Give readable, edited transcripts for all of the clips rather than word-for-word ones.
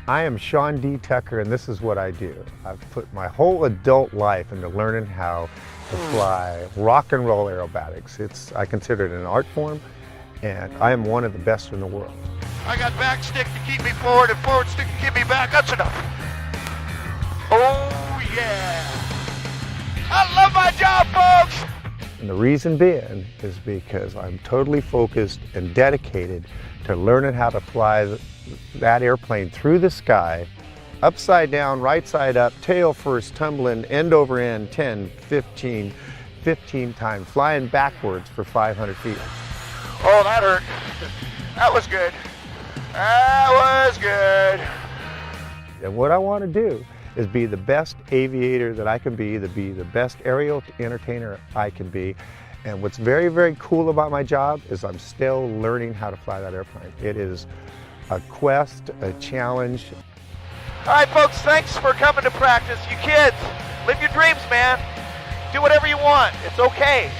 I am Sean D. Tucker, and this is what I do. I've put my whole adult life into learning how to fly rock and roll aerobatics. I consider it an art form, and I am one of the best in the world. I got back stick to keep me forward and forward stick to keep me back. That's enough. Oh, yeah. I love my job, folks. And the reason being is because I'm totally focused and dedicated to learning how to fly that airplane through the sky, upside down, right side up, tail first, tumbling end over end, 10, 15 times, flying backwards for 500 feet. Oh, that hurt. That was good. That was good. And what I want to do is be the best aviator that I can be the best aerial entertainer I can be. And what's very, very cool about my job is I'm still learning how to fly that airplane. It is a quest, a challenge. All right, folks, thanks for coming to practice. You kids, live your dreams, man. Do whatever you want. It's okay.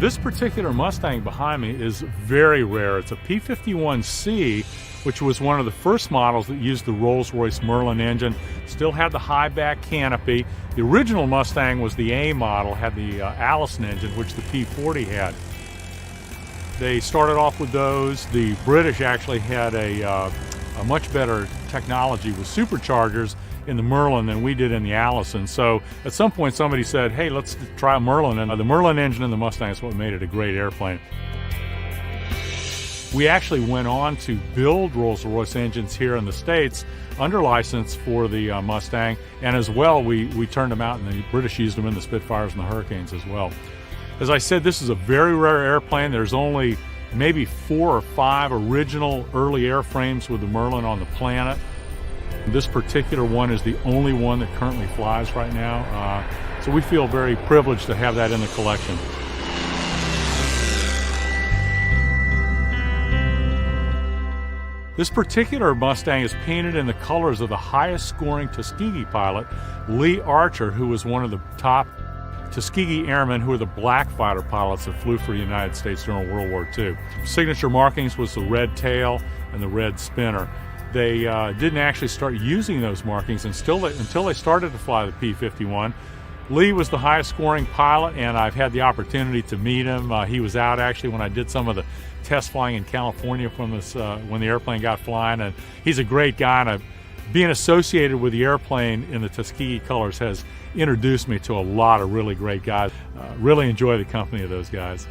This particular Mustang behind me is very rare. It's a P51C, which was one of the first models that used the Rolls-Royce Merlin engine. Still had the high back canopy. The original Mustang was the A model, had the Allison engine, which the P40 had. They started off with those. The British actually had a much better technology with superchargers in the Merlin than we did in the Allison. So at some point somebody said, hey, let's try a Merlin. And the Merlin engine in the Mustang is what made it a great airplane. We actually went on to build Rolls-Royce engines here in the States under license for the Mustang, and as well we turned them out, and the British used them in the Spitfires and the Hurricanes as well. As I said, this is a very rare airplane. There's only maybe 4 or 5 original early airframes with the Merlin on the planet. This particular one is the only one that currently flies right now, so we feel very privileged to have that in the collection. This particular Mustang is painted in the colors of the highest scoring Tuskegee pilot, Lee Archer, who was one of the top Tuskegee Airmen who were the black fighter pilots that flew for the United States during World War II. Signature markings was the red tail and the red spinner. They didn't actually start using those markings until they started to fly the P-51. Lee was the highest scoring pilot, and I've had the opportunity to meet him. He was out actually when I did some of the test flying in California from this, when the airplane got flying, and he's a great guy, and being associated with the airplane in the Tuskegee colors has introduced me to a lot of really great guys. Really enjoy the company of those guys.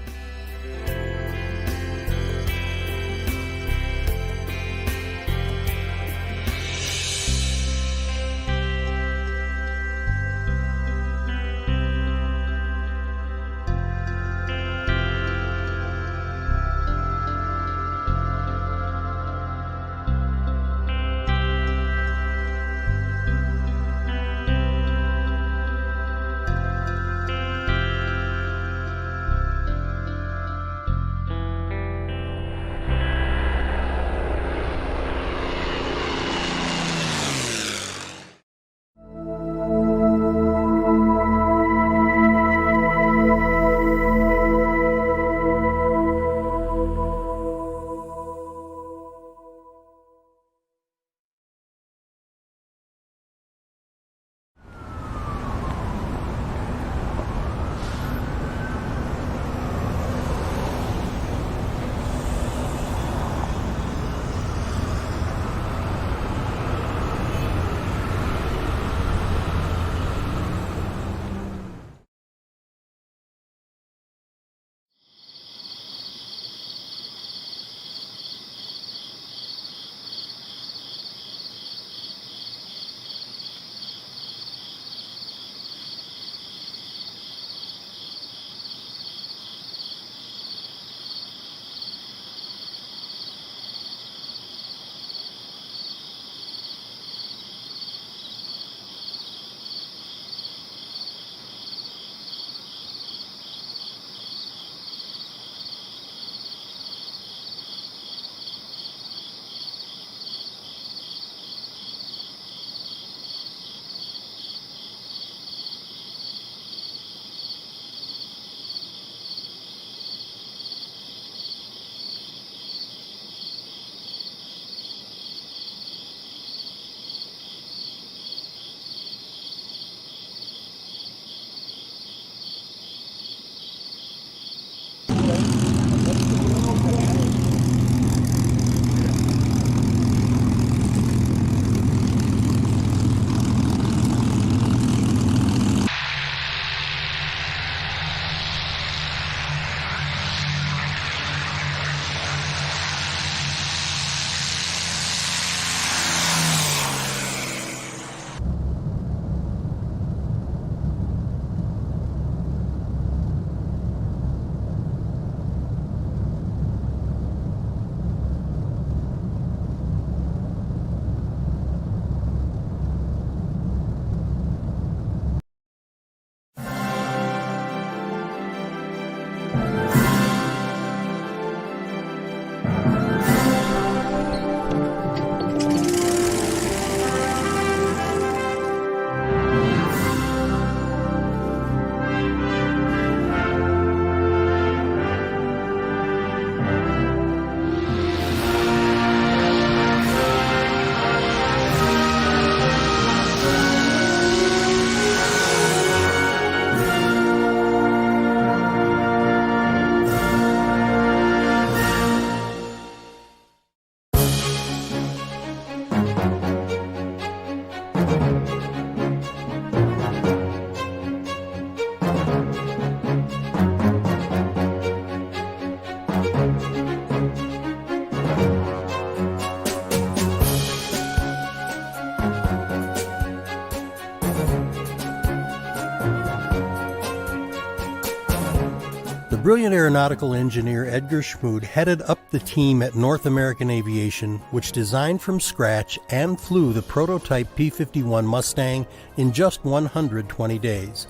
brilliant aeronautical engineer Edgar Schmood headed up the team at North American Aviation, which designed from scratch and flew the prototype P-51 Mustang in just 120 days.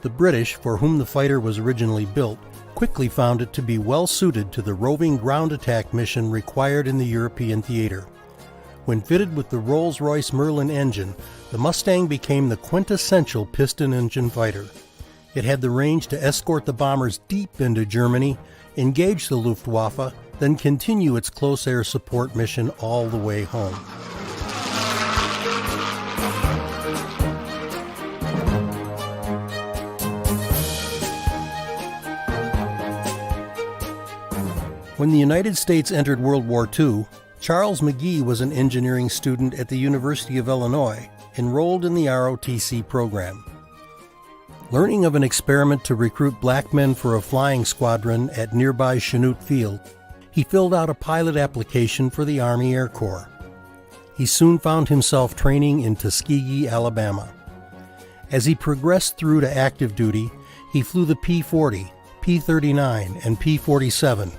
The British, for whom the fighter was originally built, quickly found it to be well suited to the roving ground attack mission required in the European theater. When fitted with the Rolls-Royce Merlin engine, the Mustang became the quintessential piston engine fighter. It had the range to escort the bombers deep into Germany, engage the Luftwaffe, then continue its close air support mission all the way home. When the United States entered World War II, Charles McGee was an engineering student at the University of Illinois, enrolled in the ROTC program. Learning of an experiment to recruit black men for a flying squadron at nearby Chanute Field, he filled out a pilot application for the Army Air Corps. He soon found himself training in Tuskegee, Alabama. As he progressed through to active duty, he flew the P-40, P-39, and P-47,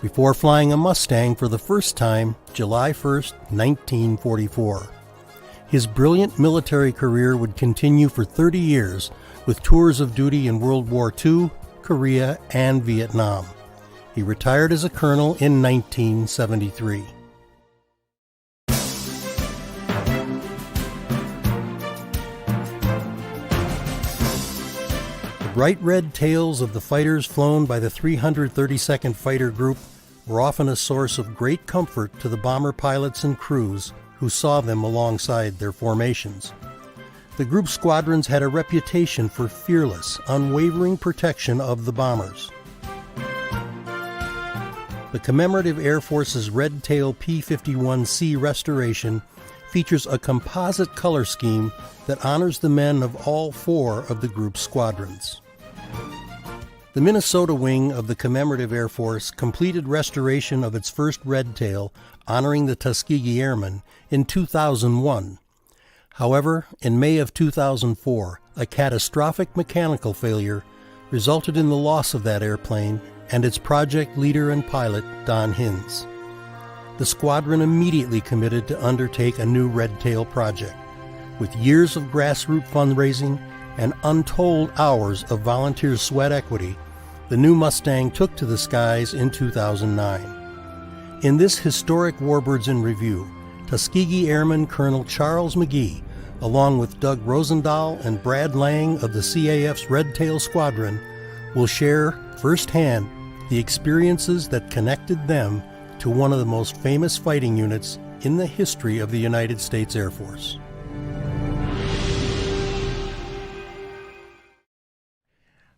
before flying a Mustang for the first time July 1, 1944. His brilliant military career would continue for 30 years with tours of duty in World War II, Korea, and Vietnam. He retired as a colonel in 1973. The bright red tails of the fighters flown by the 332nd Fighter Group were often a source of great comfort to the bomber pilots and crews who saw them alongside their formations. The group squadrons had a reputation for fearless, unwavering protection of the bombers. The Commemorative Air Force's Red Tail P-51C restoration features a composite color scheme that honors the men of all four of the group's squadrons. The Minnesota wing of the Commemorative Air Force completed restoration of its first red tail, honoring the Tuskegee Airmen, in 2001. However, in May of 2004, a catastrophic mechanical failure resulted in the loss of that airplane and its project leader and pilot, Don Hins. The squadron immediately committed to undertake a new red tail project. With years of grassroots fundraising and untold hours of volunteer sweat equity, the new Mustang took to the skies in 2009. In this historic Warbirds in Review, Tuskegee Airman Colonel Charles McGee, along with Doug Rosendahl and Brad Lang of the CAF's Red Tail Squadron, will share firsthand the experiences that connected them to one of the most famous fighting units in the history of the United States Air Force.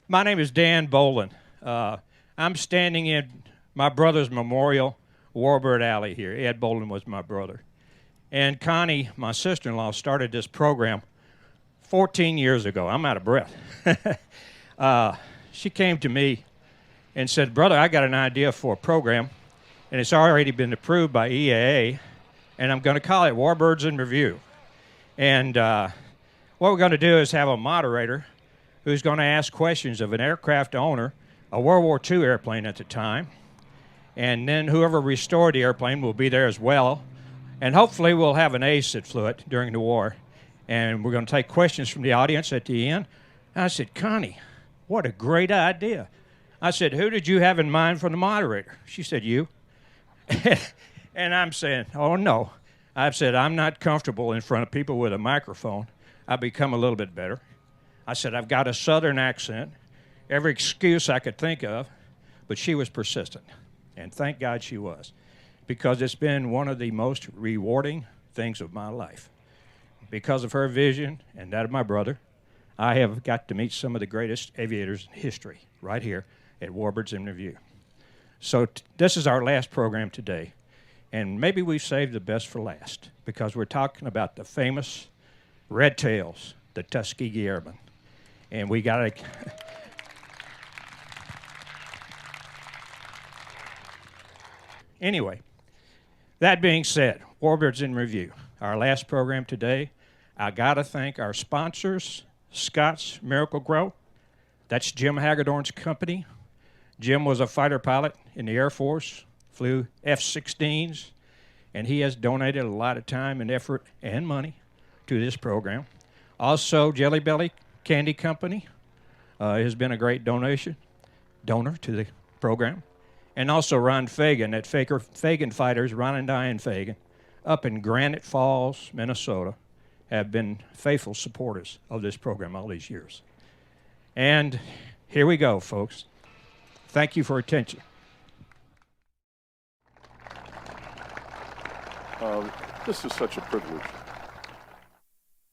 My name is Dan Bolin. I'm standing in my brother's memorial, Warbird Alley here. Ed Bolin was my brother. And Connie, my sister-in-law, started this program 14 years ago. I'm out of breath. She came to me and said, "Brother, I got an idea for a program, and it's already been approved by EAA, and I'm going to call it Warbirds in Review. And what we're going to do is have a moderator who's going to ask questions of an aircraft owner, a World War II airplane at the time, and then whoever restored the airplane will be there as well. And hopefully we'll have an ace that flew it during the war. And we're going to take questions from the audience at the end." And I said, "Connie, what a great idea." I said, "Who did you have in mind for the moderator?" She said, "You." And I'm saying, "Oh, no." I've said, "I'm not comfortable in front of people with a microphone. I've become a little bit better." I said, "I've got a southern accent, every excuse I could think of," but she was persistent. And thank God she was, because it's been one of the most rewarding things of my life. Because of her vision and that of my brother, I have got to meet some of the greatest aviators in history right here at Warbirds in Review. So this is our last program today, and maybe we've saved the best for last, because we're talking about the famous Red Tails, the Tuskegee Airmen. And we got to... Anyway, that being said, Warbirds in Review, our last program today. I got to thank our sponsors, Scott's Miracle Grow. That's Jim Hagedorn's company. Jim was a fighter pilot in the Air Force, flew F-16s, and he has donated a lot of time and effort and money to this program. Also, Jelly Belly Candy Company has been a great donor to the program. And also Ron Fagan at Fagan Fighters, Ron and Diane Fagan, up in Granite Falls, Minnesota, have been faithful supporters of this program all these years. And here we go, folks. Thank you for attention. This is such a privilege.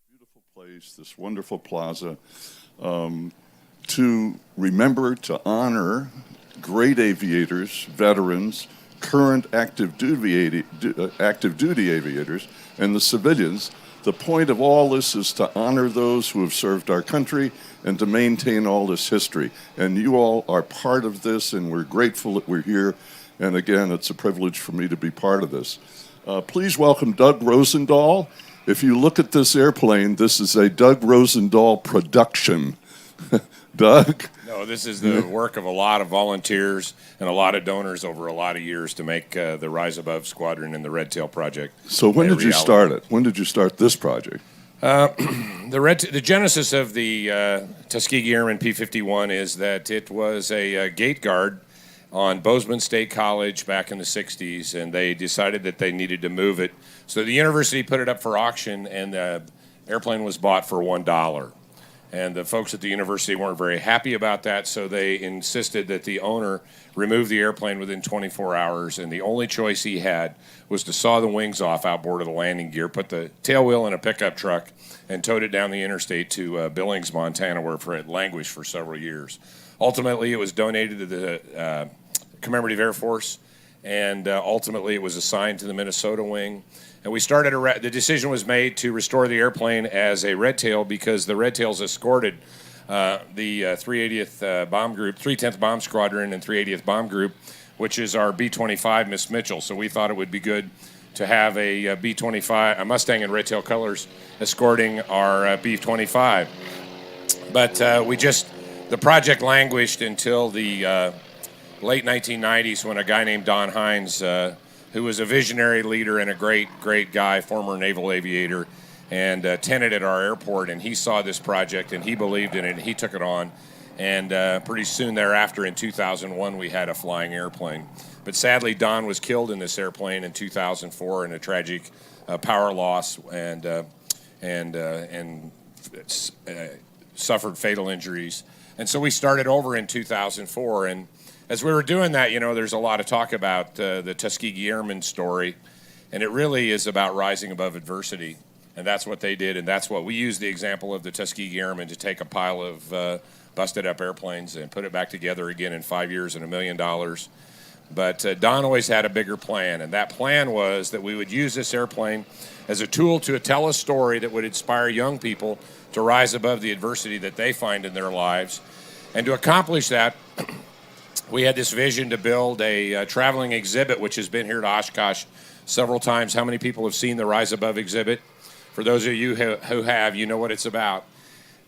Beautiful place, this wonderful plaza, to remember, to honor great aviators, veterans, current active duty aviators, and the civilians. The point of all this is to honor those who have served our country and to maintain all this history. And you all are part of this, and we're grateful that we're here. And again, it's a privilege for me to be part of this. Please welcome Doug Rosendahl. If you look at this airplane, this is a Doug Rosendahl production. Doug? No, this is the work of a lot of volunteers and a lot of donors over a lot of years to make the Rise Above Squadron and the Red Tail project. So when did you start it? When did you start this project? The genesis of the Tuskegee Airman P-51 is that it was a gate guard on Bozeman State College back in the 60s, and they decided that they needed to move it. So the university put it up for auction, and the airplane was bought for $1. And the folks at the university weren't very happy about that, so they insisted that the owner remove the airplane within 24 hours, and the only choice he had was to saw the wings off outboard of the landing gear, put the tail wheel in a pickup truck, and towed it down the interstate to Billings, Montana, where it languished for several years. Ultimately, it was donated to the Commemorative Air Force, and ultimately it was assigned to the Minnesota wing. And we started, the decision was made to restore the airplane as a Red Tail because the Red Tails escorted the 380th Bomb Group, 310th Bomb Squadron and 380th Bomb Group, which is our B-25 Miss Mitchell. So we thought it would be good to have a B-25, a Mustang in Red Tail colors, escorting our B-25. But the project languished until the late 1990s when a guy named Don Hines, who was a visionary leader and a great guy, former naval aviator, and tenanted our airport, and he saw this project and he believed in it and he took it on. And pretty soon thereafter, in 2001, we had a flying airplane. But sadly, Don was killed in this airplane in 2004 in a tragic power loss and suffered fatal injuries. And so we started over in 2004, and as we were doing that, there's a lot of talk about the Tuskegee Airmen story, and it really is about rising above adversity, and that's what they did, and that's what we used the example of the Tuskegee Airmen to take a pile of busted up airplanes and put it back together again in 5 years and $1 million. But Don always had a bigger plan, and that plan was that we would use this airplane as a tool to tell a story that would inspire young people to rise above the adversity that they find in their lives. And to accomplish that, we had this vision to build a traveling exhibit, which has been here to Oshkosh several times. How many people have seen the Rise Above exhibit? For those of you who have, you know what it's about.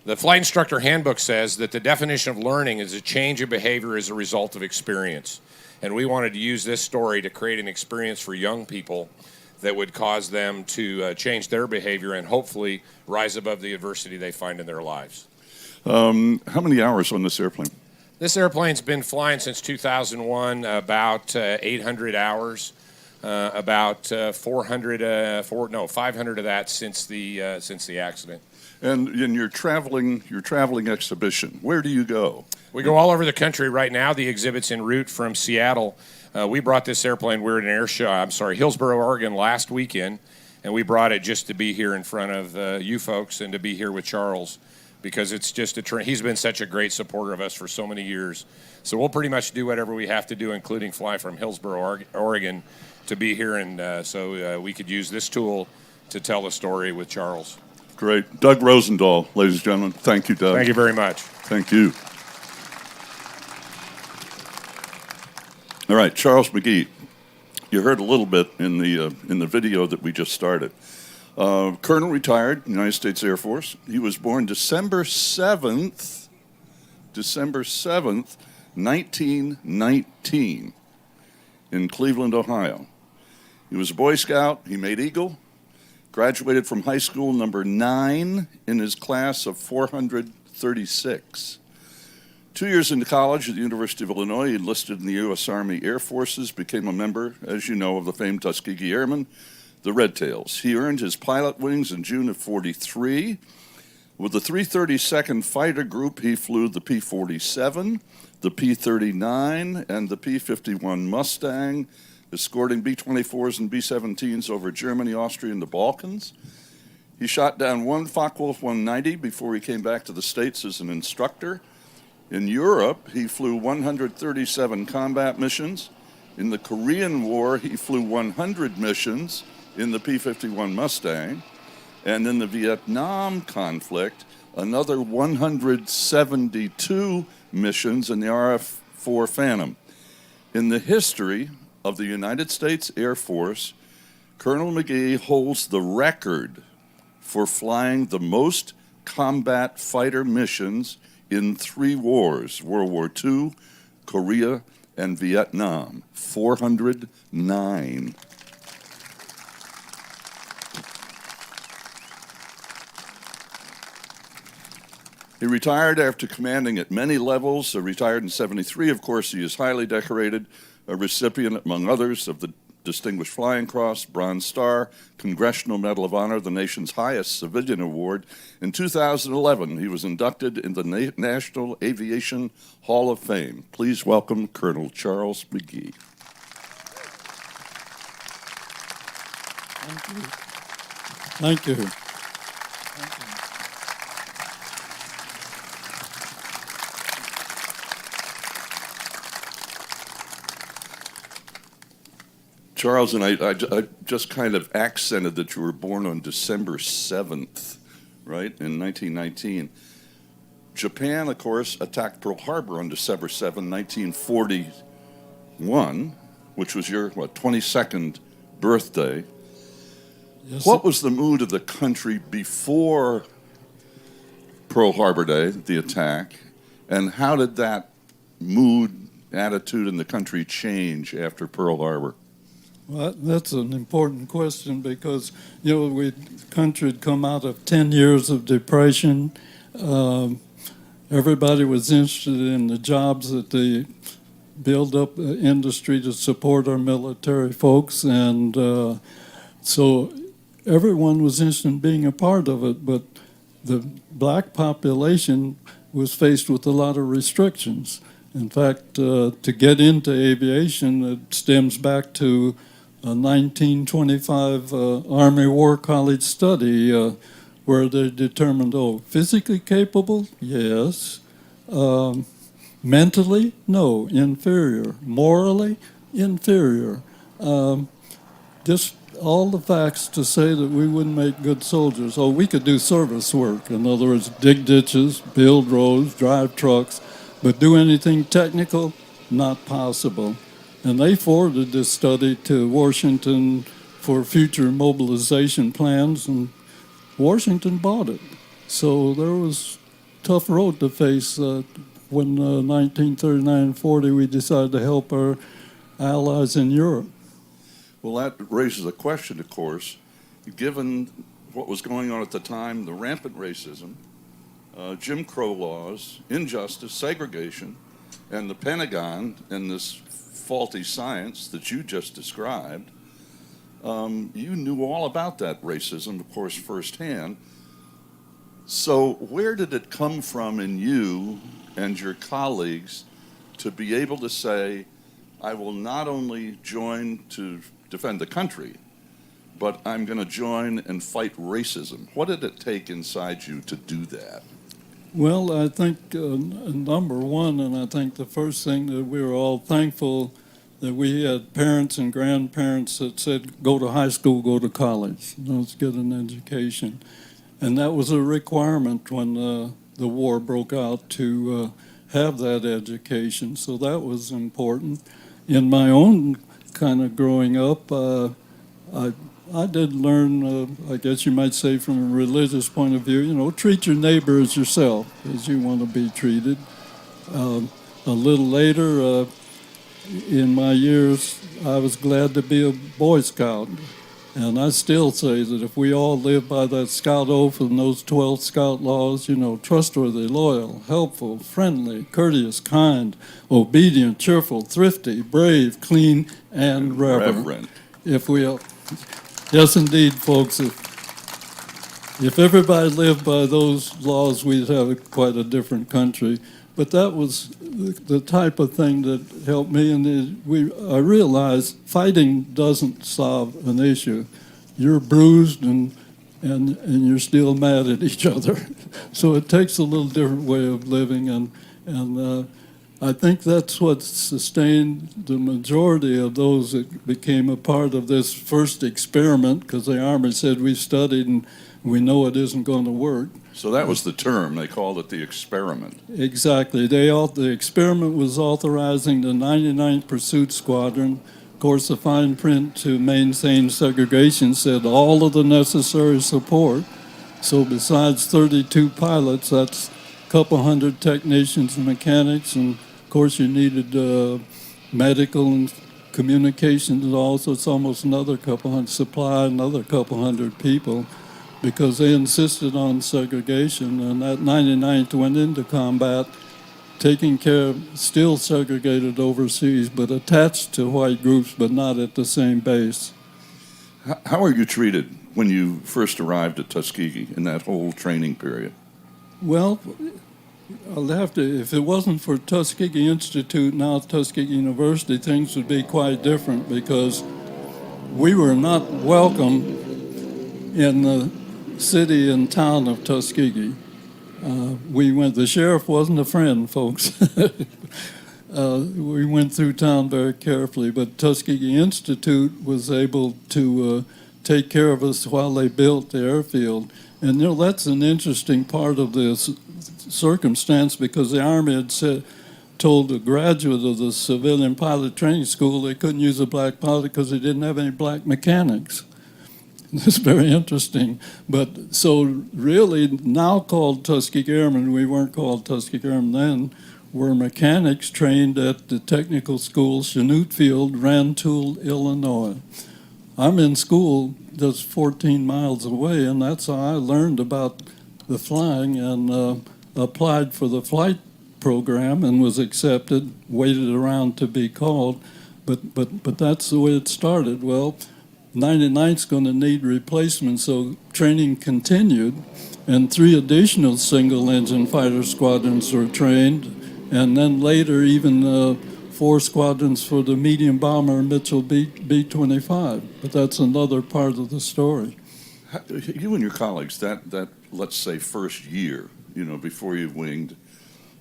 The Flight Instructor Handbook says that the definition of learning is a change of behavior as a result of experience. And we wanted to use this story to create an experience for young people that would cause them to change their behavior and hopefully rise above the adversity they find in their lives. How many hours on this airplane? This airplane's been flying since 2001, about 800 hours, about 500 of that since the accident. And in your traveling exhibition, where do you go? We go all over the country right now. The exhibit's en route from Seattle. We brought this airplane. We were at an air show, Hillsboro, Oregon last weekend, and we brought it just to be here in front of you folks and to be here with Charles, because it's just he's been such a great supporter of us for so many years. So we'll pretty much do whatever we have to do, including fly from Hillsboro, Oregon, to be here, and so we could use this tool to tell the story with Charles. Great. Doug Rosendahl, ladies and gentlemen. Thank you, Doug. Thank you very much. Thank you. All right, Charles McGee. You heard a little bit in the video that we just started. Colonel retired, United States Air Force. He was born December 7th, 1919 in Cleveland, Ohio. He was a Boy Scout. He made Eagle, graduated from high school number 9 in his class of 436. 2 years into college at the University of Illinois, he enlisted in the U.S. Army Air Forces, became a member, as you know, of the famed Tuskegee Airmen, the Red Tails. He earned his pilot wings in June of 43. With the 332nd Fighter Group, he flew the P-47, the P-39, and the P-51 Mustang, escorting B-24s and B-17s over Germany, Austria, and the Balkans. He shot down one Focke-Wulf 190 before he came back to the States as an instructor. In Europe, he flew 137 combat missions. In the Korean War, he flew 100 missions in the P-51 Mustang. And in the Vietnam conflict, another 172 missions in the RF-4 Phantom. In the history of the United States Air Force, Colonel McGee holds the record for flying the most combat fighter missions in 3 wars, World War II, Korea, and Vietnam, 409. He retired after commanding at many levels. Retired in 73. Of course, he is highly decorated, a recipient, among others, of the Distinguished Flying Cross, Bronze Star, Congressional Medal of Honor, the nation's highest civilian award. In 2011, he was inducted in the National Aviation Hall of Fame. Please welcome Colonel Charles McGee. Thank you. Thank you. Charles, and I just kind of accented that you were born on December 7th, right, in 1919. Japan, of course, attacked Pearl Harbor on December 7, 1941, which was your, 22nd birthday. Yes, what was the mood of the country before Pearl Harbor Day, the attack, and how did that mood, attitude in the country change after Pearl Harbor? Well, that's an important question because, the country had come out of 10 years of depression. Everybody was interested in the jobs that they build up industry to support our military folks. And so everyone was interested in being a part of it, but the black population was faced with a lot of restrictions. In fact, to get into aviation, it stems back to a 1925 Army War College study where they determined, physically capable? Yes. Mentally? No, inferior. Morally? Inferior. Just all the facts to say that we wouldn't make good soldiers. We could do service work. In other words, dig ditches, build roads, drive trucks, but do anything technical? Not possible. And they forwarded this study to Washington for future mobilization plans, and Washington bought it. So there was a tough road to face when 1939-40 we decided to help our allies in Europe. Well, that raises a question, of course. Given what was going on at the time, the rampant racism, Jim Crow laws, injustice, segregation, and the Pentagon and this faulty science that you just described, you knew all about that racism, of course, firsthand. So where did it come from in you and your colleagues to be able to say, I will not only join to defend the country, but I'm going to join and fight racism? What did it take inside you to do that? Well, I think number one, and I think the first thing that we were all thankful that we had parents and grandparents that said, go to high school, go to college, let's get an education. And that was a requirement when the war broke out to have that education. So that was important. In my own kind of growing up, I did learn, I guess you might say from a religious point of view, treat your neighbor as yourself, as you want to be treated. a little later, in my years, I was glad to be a Boy Scout. And I still say that if we all live by that Scout oath and those 12 Scout laws, trustworthy, loyal, helpful, friendly, courteous, kind, obedient, cheerful, thrifty, brave, clean, and reverent. If we all, yes, indeed, folks, if everybody lived by those laws, we'd have quite a different country. But that was the type of thing that helped me. And I realized fighting doesn't solve an issue. You're bruised and you're still mad at each other. So it takes a little different way of living. And I think that's what sustained the majority of those that became a part of this first experiment, because the Army said we studied and we know it isn't going to work. So that was the term. They called it the experiment. Exactly. The experiment was authorizing the 99th Pursuit Squadron. Of course, the fine print to maintain segregation said all of the necessary support. So besides 32 pilots, that's a couple hundred technicians and mechanics, and of course you needed medical and communications and all, so it's almost another couple hundred, supply another couple hundred people, because they insisted on segregation, and that 99th went into combat, taking care of, still segregated overseas, but attached to white groups, but not at the same base. How are you treated when you first arrived at Tuskegee in that whole training period? Well, I'll have to, if it wasn't for Tuskegee Institute, now Tuskegee University, things would be quite different, because we were not welcome in the city and town of Tuskegee. The sheriff wasn't a friend, folks. We went through town very carefully, but Tuskegee Institute was able to take care of us while they built the airfield. And that's an interesting part of this circumstance, because the Army had told a graduate of the civilian pilot training school they couldn't use a black pilot because they didn't have any black mechanics. It's very interesting. But so really, now called Tuskegee Airmen, we weren't called Tuskegee Airmen then, were mechanics trained at the technical school, Chanute Field, Rantoul, Illinois. I'm in school just 14 miles away, and that's how I learned about the flying, and applied for the flight program and was accepted, waited around to be called. But that's the way it started. Well, 99th's going to need replacement, so training continued, and 3 additional single-engine fighter squadrons were trained, and then later even 4 squadrons for the medium bomber Mitchell B-25. But that's another part of the story. You and your colleagues, that let's say first year, before you winged,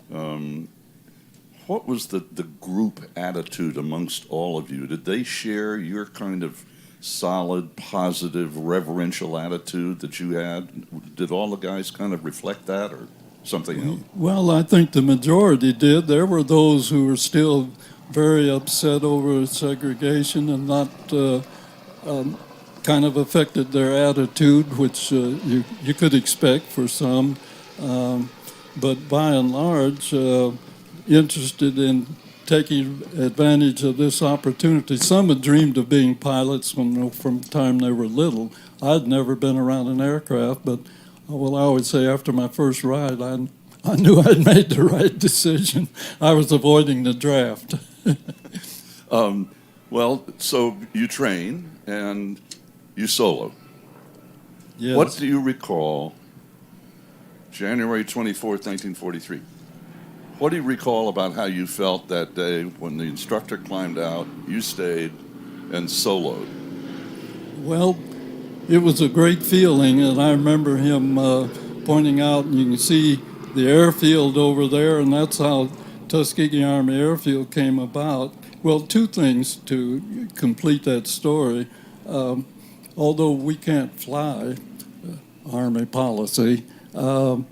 what was the group attitude amongst all of you? Did they share your kind of solid, positive, reverential attitude that you had? Did all the guys kind of reflect that, or something else? Well, I think the majority did. There were those who were still very upset over segregation and not kind of affected their attitude, which you could expect for some. But by and large, interested in taking advantage of this opportunity. Some had dreamed of being pilots from the time they were little. I'd never been around an aircraft, but I always say after my first ride, I knew I'd made the right decision. I was avoiding the draft. Well, so you train and you solo. Yes. What do you recall January 24th, 1943? What do you recall about how you felt that day when the instructor climbed out, you stayed, and soloed? Well, it was a great feeling, and I remember him pointing out, and you can see the airfield over there, and that's how Tuskegee Army Airfield came about. Well, 2 things to complete that story. Although we can't fly, Army policy, a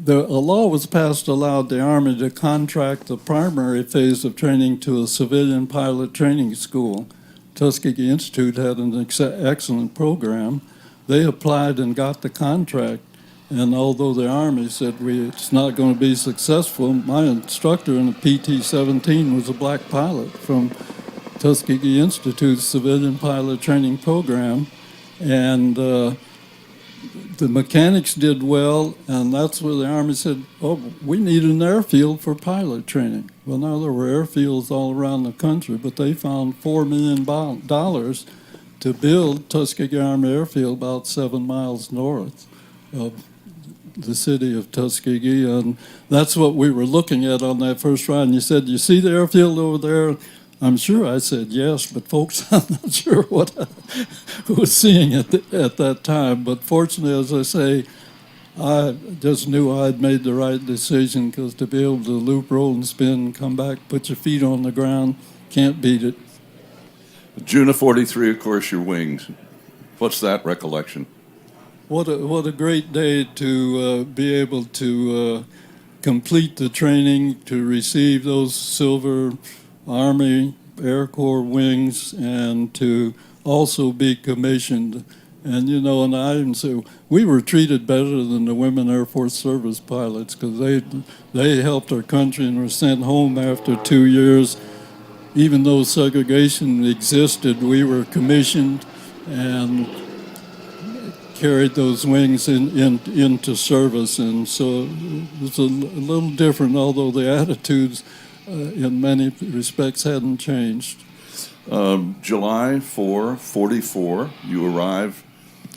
law was passed allowed the Army to contract the primary phase of training to a civilian pilot training school. Tuskegee Institute had an excellent program. They applied and got the contract. And although the Army said it's not going to be successful, my instructor in the PT-17 was a black pilot from Tuskegee Institute's Civilian Pilot Training Program. And the mechanics did well, and that's where the Army said, oh, we need an airfield for pilot training. Well, now there were airfields all around the country, but they found $4 million to build Tuskegee Army Airfield about 7 miles north of the city of Tuskegee, and that's what we were looking at on that first ride. And you said, you see the airfield over there? I'm sure I said yes, but folks, I'm not sure what I was seeing at that time. But fortunately, as I say, I just knew I'd made the right decision, because to be able to loop, roll, and spin, come back, put your feet on the ground, can't beat it. June of 43, of course, your wings. What's that recollection? What a great day to be able to complete the training, to receive those silver Army Air Corps wings, and to also be commissioned. And and I even say we were treated better than the women Air Force service pilots, because they helped our country and were sent home after 2 years. Even though segregation existed, we were commissioned and carried those wings into service. And so it was a little different, although the attitudes in many respects hadn't changed. July 4, 44, you arrive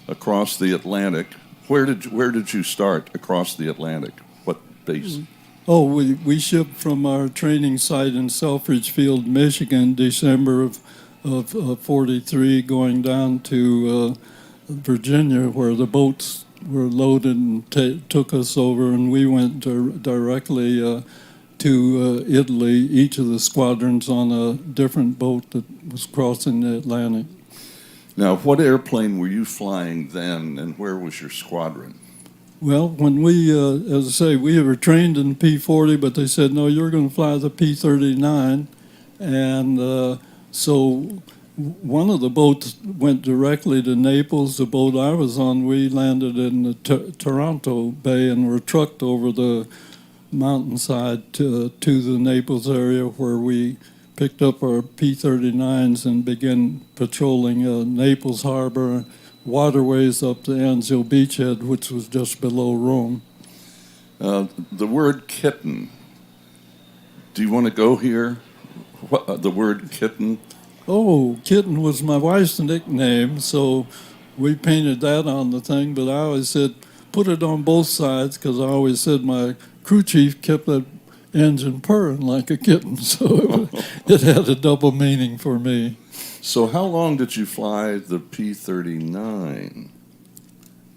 across the Atlantic. Where did you start across the Atlantic? What base? Oh, we shipped from our training site in Selfridge Field, Michigan, December of 43, going down to Virginia, where the boats were loaded and took us over, and we went directly to Italy, each of the squadrons on a different boat that was crossing the Atlantic. Now, what airplane were you flying then, and where was your squadron? Well, when we, as I say, we were trained in P-40, but they said, no, you're going to fly the P-39. And so one of the boats went directly to Naples. The boat I was on, we landed in the Toronto Bay and were trucked over the mountainside to the Naples area, where we picked up our P-39s and began patrolling Naples Harbor, waterways up to Angelou beachhead, which was just below Rome. The word kitten, do you want to go here? The word kitten? Oh, kitten was my wife's nickname, so we painted that on the thing, but I always said, put it on both sides, because I always said my crew chief kept that engine purring like a kitten, so it had a double meaning for me. So how long did you fly the P-39?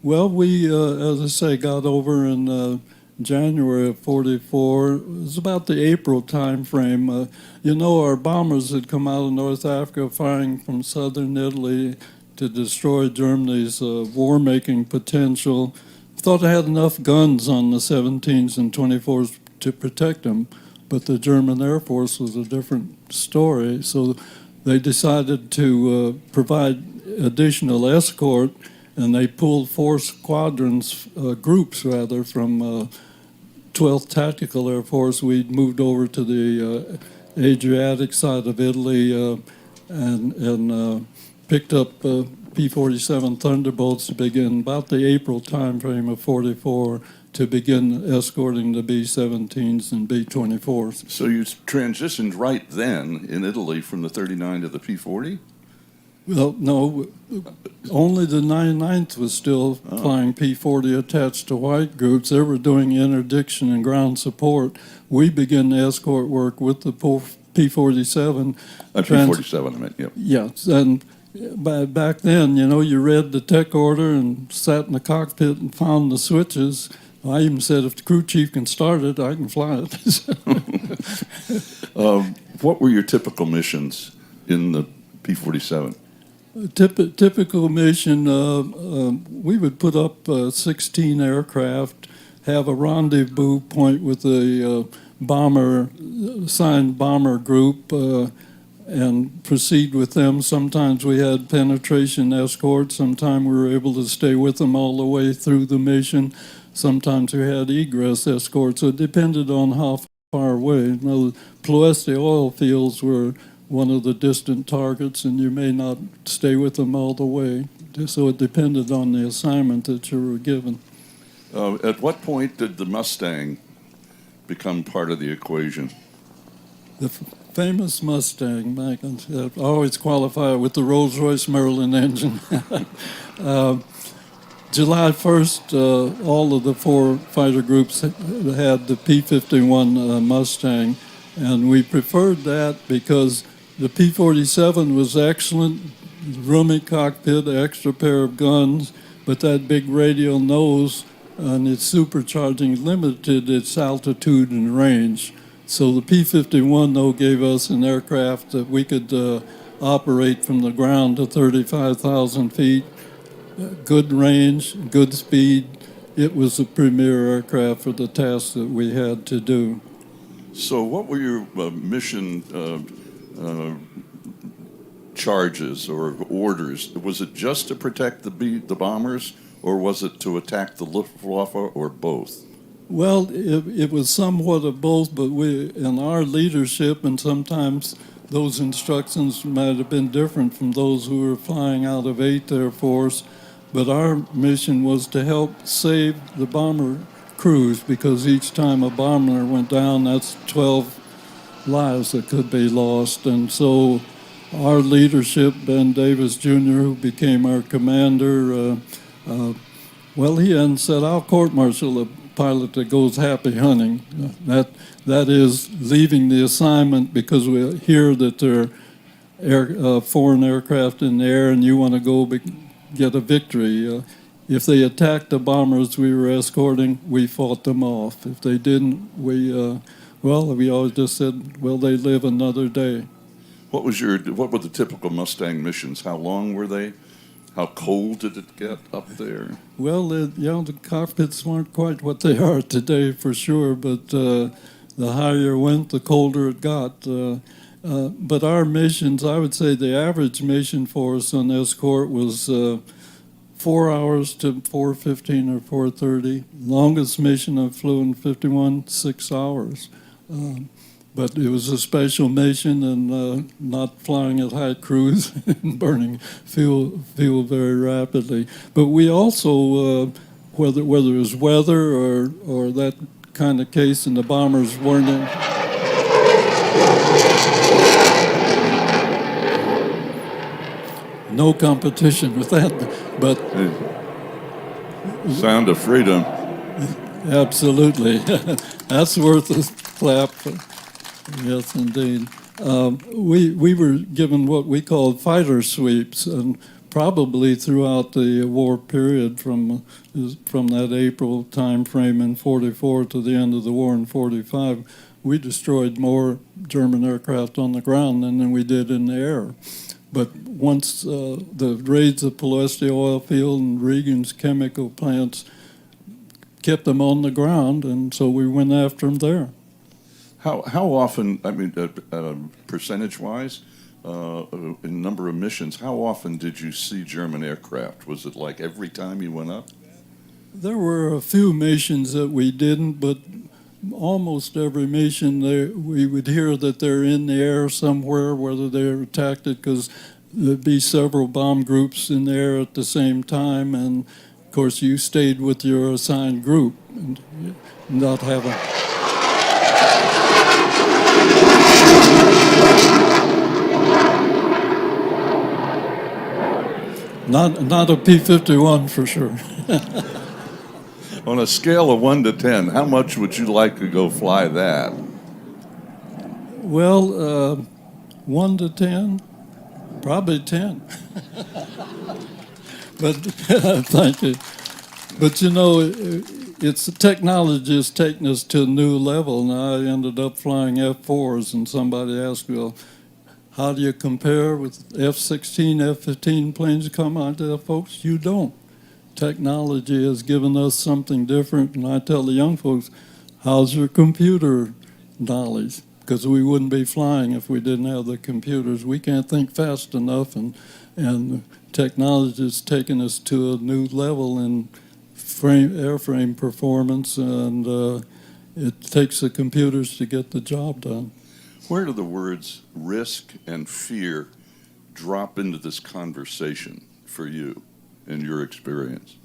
Well, we, as I say, got over in January of 44. It was about the April time frame. Our bombers had come out of North Africa firing from southern Italy to destroy Germany's war-making potential. Thought they had enough guns on the 17s and 24s to protect them, but the German Air Force was a different story. So they decided to provide additional escort, and they pulled four squadrons, groups rather, from 12th Tactical Air Force. We'd moved over to the Adriatic side of Italy and picked up P-47 Thunderbolts to begin about the April time frame of 44 to begin escorting the B-17s and B-24s. So you transitioned right then in Italy from the 39 to the P-40? Well, no, only the 99th was still flying P-40 attached to white groups. They were doing interdiction and ground support. We began the escort work with the P-47. P-47, I meant, yep. Yes, and back then, you read the tech order and sat in the cockpit and found the switches. I even said, if the crew chief can start it, I can fly it. What were your typical missions in the P-47? Typical mission, we would put up 16 aircraft, have a rendezvous point with a assigned bomber group, and proceed with them. Sometimes we had penetration escorts. Sometimes we were able to stay with them all the way through the mission. sometimes we had egress escorts. So it depended on how far away. You know, Ploesti oil fields were one of the distant targets, and you may not stay with them all the way. So it depended on the assignment that you were given. At what point did the Mustang become part of the equation? The famous Mustang, Mike, I always qualify it with the Rolls-Royce Merlin engine. July 1st, all of the 4 fighter groups had the P-51 Mustang, and we preferred that because the P-47 was excellent, roomy cockpit, extra pair of guns, but that big radial nose and its supercharging limited its altitude and range. So the P-51, though, gave us an aircraft that we could operate from the ground to 35,000 feet, good range, good speed. It was a premier aircraft for the task that we had to do. So what were your mission charges or orders? Was it just to protect the bombers, or was it to attack the Luftwaffe, or both? Well, it was somewhat of both, but in our leadership, and sometimes those instructions might have been different from those who were flying out of 8th Air Force, but our mission was to help save the bomber crews, because each time a bomber went down, that's 12 lives that could be lost. And so our leadership, Ben Davis Jr., who became our commander, well, he hadn't said, I'll court-martial a pilot that goes happy hunting. That is leaving the assignment because we hear that there are foreign aircraft in the air and you want to go get a victory. If they attacked the bombers we were escorting, we fought them off. If they didn't, we always just said, well, they live another day. What were the typical Mustang missions? How long were they? How cold did it get up there? Well, the cockpits weren't quite what they are today for sure, but the higher it went, the colder it got. But our missions, I would say the average mission for us on escort was 4 hours to 4:15 or 4:30. Longest mission I flew in 51, 6 hours. But it was a special mission, and not flying at high cruise and burning fuel very rapidly. But we also, whether it was weather or that kind of case, and the bombers weren't in. No competition with that, but sound of freedom. Absolutely, that's worth a clap. Yes, indeed. We were given what we called fighter sweeps, and probably throughout the war period from that April time frame in 44 to the end of the war in 45, we destroyed more German aircraft on the ground than we did in the air. But once the raids of Ploesti oil field and Regan's chemical plants kept them on the ground, and so we went after them there. How often, I mean, percentage-wise, in number of missions, how often did you see German aircraft? Was it like every time you went up? There were a few missions that we didn't, but almost every mission we would hear that they're in the air somewhere, whether they're attacked, because there'd be several bomb groups in the air at the same time, and of course you stayed with your assigned group and not having. Not a P-51 for sure. On a scale of 1 to 10, how much would you like to go fly that? Well, 1 to 10, probably 10. But thank you. But you know, it's the technology has taken us to a new level. Now I ended up flying F-4s, and somebody asked me, well, how do you compare with F-16, F-15 planes come out there, folks? You don't. Technology has given us something different, and I tell the young folks, how's your computer knowledge? Because we wouldn't be flying if we didn't have the computers. We can't think fast enough, and technology has taken us to a new level in airframe performance, and it takes the computers to get the job done. Where do the words risk and fear drop into this conversation for you in your experience?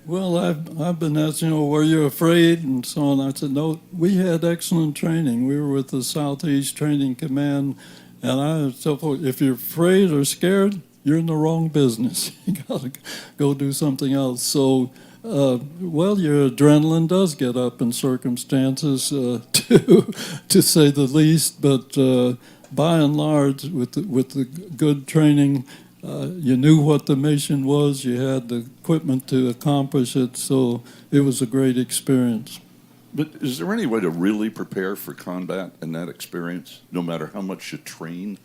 Well, I've been asked, were you afraid and so on. I said, no, we had excellent training. We were with the Southeast Training Command, and I tell if you're afraid or scared, you're in the wrong business. You got to go do something else. So, your adrenaline does get up in circumstances, to say the least. But by and large, with the good training, you knew what the mission was. You had the equipment to accomplish it. So it was a great experience. But is there any way to really prepare for combat in that experience, no matter how much you train?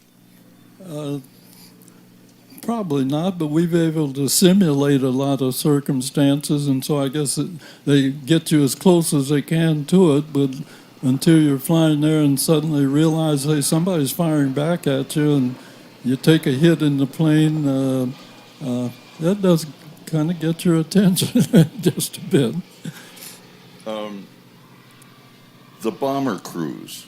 Probably not, but we've been able to simulate a lot of circumstances, and so I guess they get you as close as they can to it, but until you're flying there and suddenly realize, hey, somebody's firing back at you, and you take a hit in the plane, that does kind of get your attention just a bit. The bomber crews.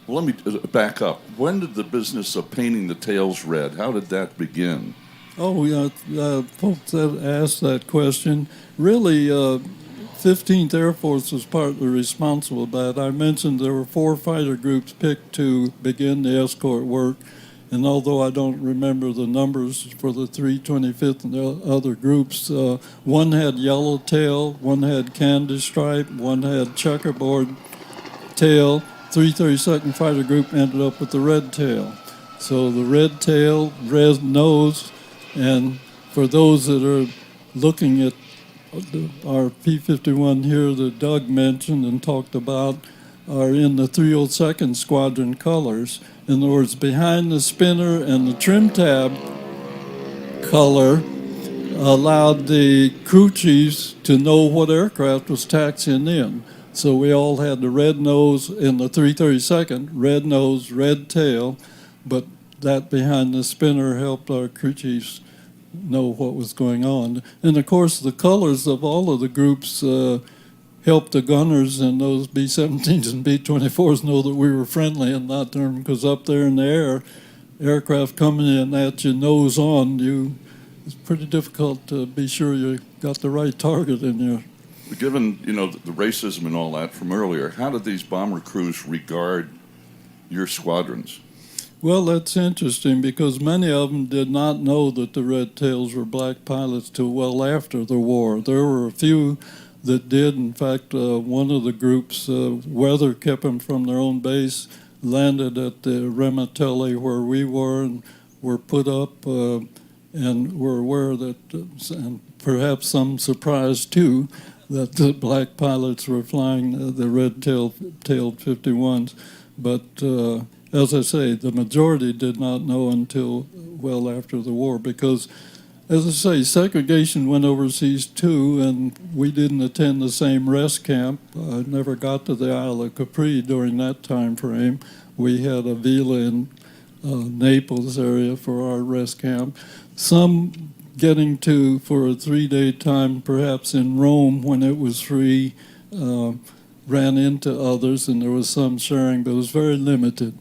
Well, let me back up. When did the business of painting the tails red, how did that begin? Oh, yeah, folks that asked that question. Really, 15th Air Force was partly responsible for that. I mentioned there were 4 fighter groups picked to begin the escort work, and although I don't remember the numbers for the 325th and the other groups, one had yellow tail, one had candy stripe, one had checkerboard tail. 332nd Fighter Group ended up with the red tail. So the red tail, red nose, and for those that are looking at our P-51 here that Doug mentioned and talked about, are in the 302nd Squadron colors. In other words, behind the spinner and the trim tab color allowed the crew chiefs to know what aircraft was taxiing in. So we all had the red nose in the 332nd, red nose, red tail, but that behind the spinner helped our crew chiefs know what was going on. And of course, the colors of all of the groups helped the gunners and those B-17s and B-24s know that we were friendly and not them, because up there in the air, aircraft coming in at you nose on, it's pretty difficult to be sure you got the right target in your. Given, the racism and all that from earlier, how did these bomber crews regard your squadrons? Well, that's interesting because many of them did not know that the Red Tails were black pilots till well after the war. There were a few that did. In fact, one of the groups, weather kept them from their own base, landed at the Remetele where we were and were put up and were aware that, and perhaps some surprise too, that the black pilots were flying the red-tailed 51s. But as I say, the majority did not know until well after the war because, as I say, segregation went overseas too, and we didn't attend the same rest camp. I never got to the Isle of Capri during that time frame. We had a villa in Naples area for our rest camp. Some getting to, for a 3-day time, perhaps in Rome when it was free, ran into others, and there was some sharing, but it was very limited.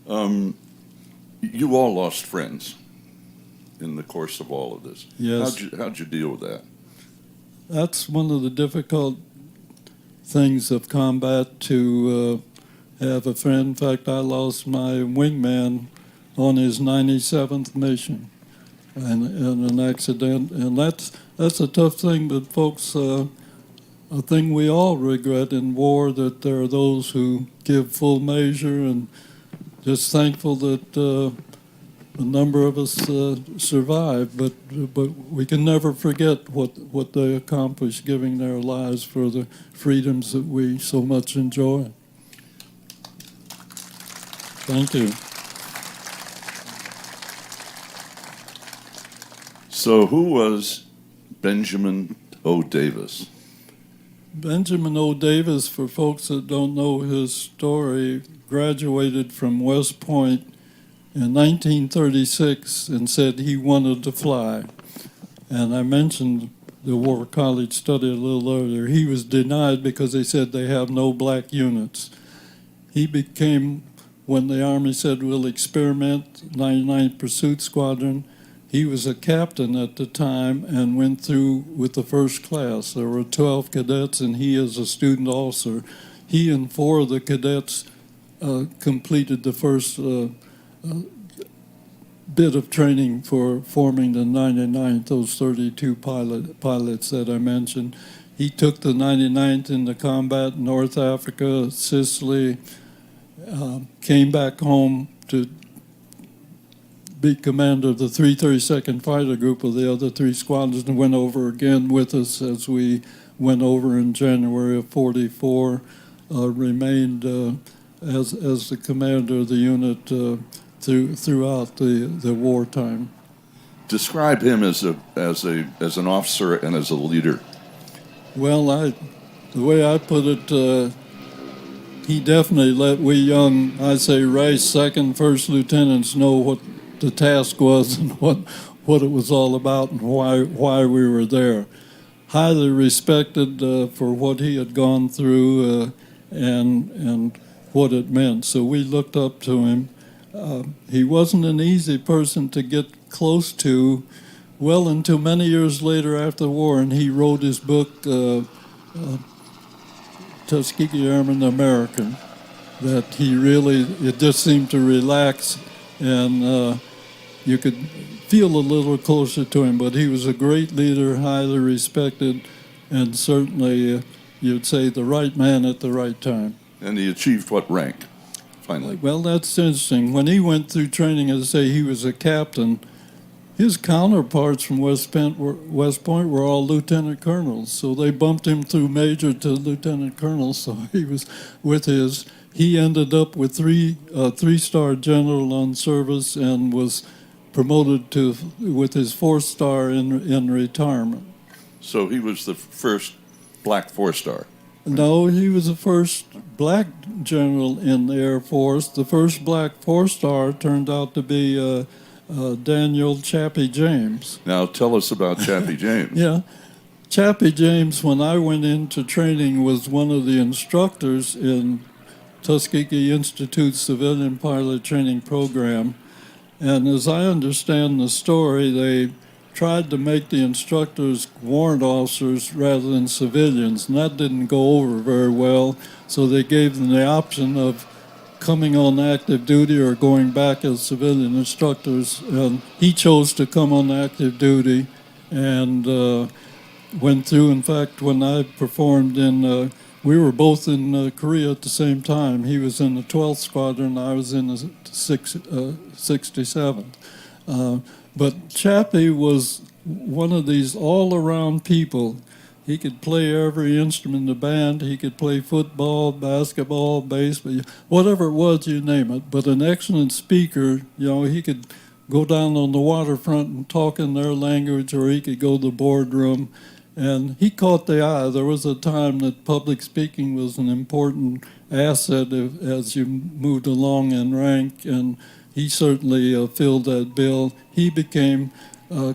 You all lost friends in the course of all of this. Yes. How'd you deal with that? That's one of the difficult things of combat, to have a friend. In fact, I lost my wingman on his 97th mission. And an accident, and that's a tough thing. But folks, a thing we all regret in war, that there are those who give full measure, and just thankful that a number of us survived. But we can never forget what they accomplished, giving their lives for the freedoms that we so much enjoy. Thank you. So who was Benjamin O. Davis? Benjamin O. Davis, for folks that don't know his story, graduated from West Point in 1936 and said he wanted to fly. And I mentioned the War College studied a little earlier. He was denied because they said they have no black units. He became, when the Army said we'll experiment, 99th Pursuit Squadron, he was a captain at the time and went through with the first class. There were 12 cadets, and he as a student officer. He and 4 of the cadets completed the first bit of training for forming the 99th, those 32 pilots that I mentioned. He took the 99th into combat in North Africa, Sicily, came back home to be commander of the 332nd Fighter Group of the other 3 squadrons, and went over again with us as we went over in January of 44, remained as the commander of the unit throughout the wartime. Describe him as an officer and as a leader. Well, the way I put it, he definitely let we young, I say Rice, second, first lieutenants know what the task was and what it was all about and why we were there. Highly respected for what he had gone through and what it meant. So we looked up to him. He wasn't an easy person to get close to, well, until many years later after the war, and he wrote his book, Tuskegee Airman American, that it just seemed to relax, and you could feel a little closer to him. But he was a great leader, highly respected, and certainly, you'd say, the right man at the right time. And he achieved what rank, finally? Well, that's interesting. When he went through training, as I say, he was a captain. His counterparts from West Point were all lieutenant colonels, so they bumped him through major to lieutenant colonel. So he was he ended up with three-star general on service and was promoted with his 4-star in retirement. So he was the first black 4-star. No, he was the first black general in the Air Force. The first black 4-star turned out to be Daniel Chappie James. Now tell us about Chappie James. Yeah. Chappie James, when I went into training, was one of the instructors in Tuskegee Institute Civilian Pilot Training Program. And as I understand the story, they tried to make the instructors warrant officers rather than civilians, and that didn't go over very well. So they gave them the option of coming on active duty or going back as civilian instructors. And he chose to come on active duty and went through. In fact, when I performed we were both in Korea at the same time. He was in the 12th Squadron, I was in the 67th. But Chappie was one of these all-around people. He could play every instrument in the band. He could play football, basketball, baseball, whatever it was, you name it. But an excellent speaker, he could go down on the waterfront and talk in their language, or he could go to the boardroom. And he caught the eye. There was a time that public speaking was an important asset as you moved along in rank, and he certainly filled that bill. He became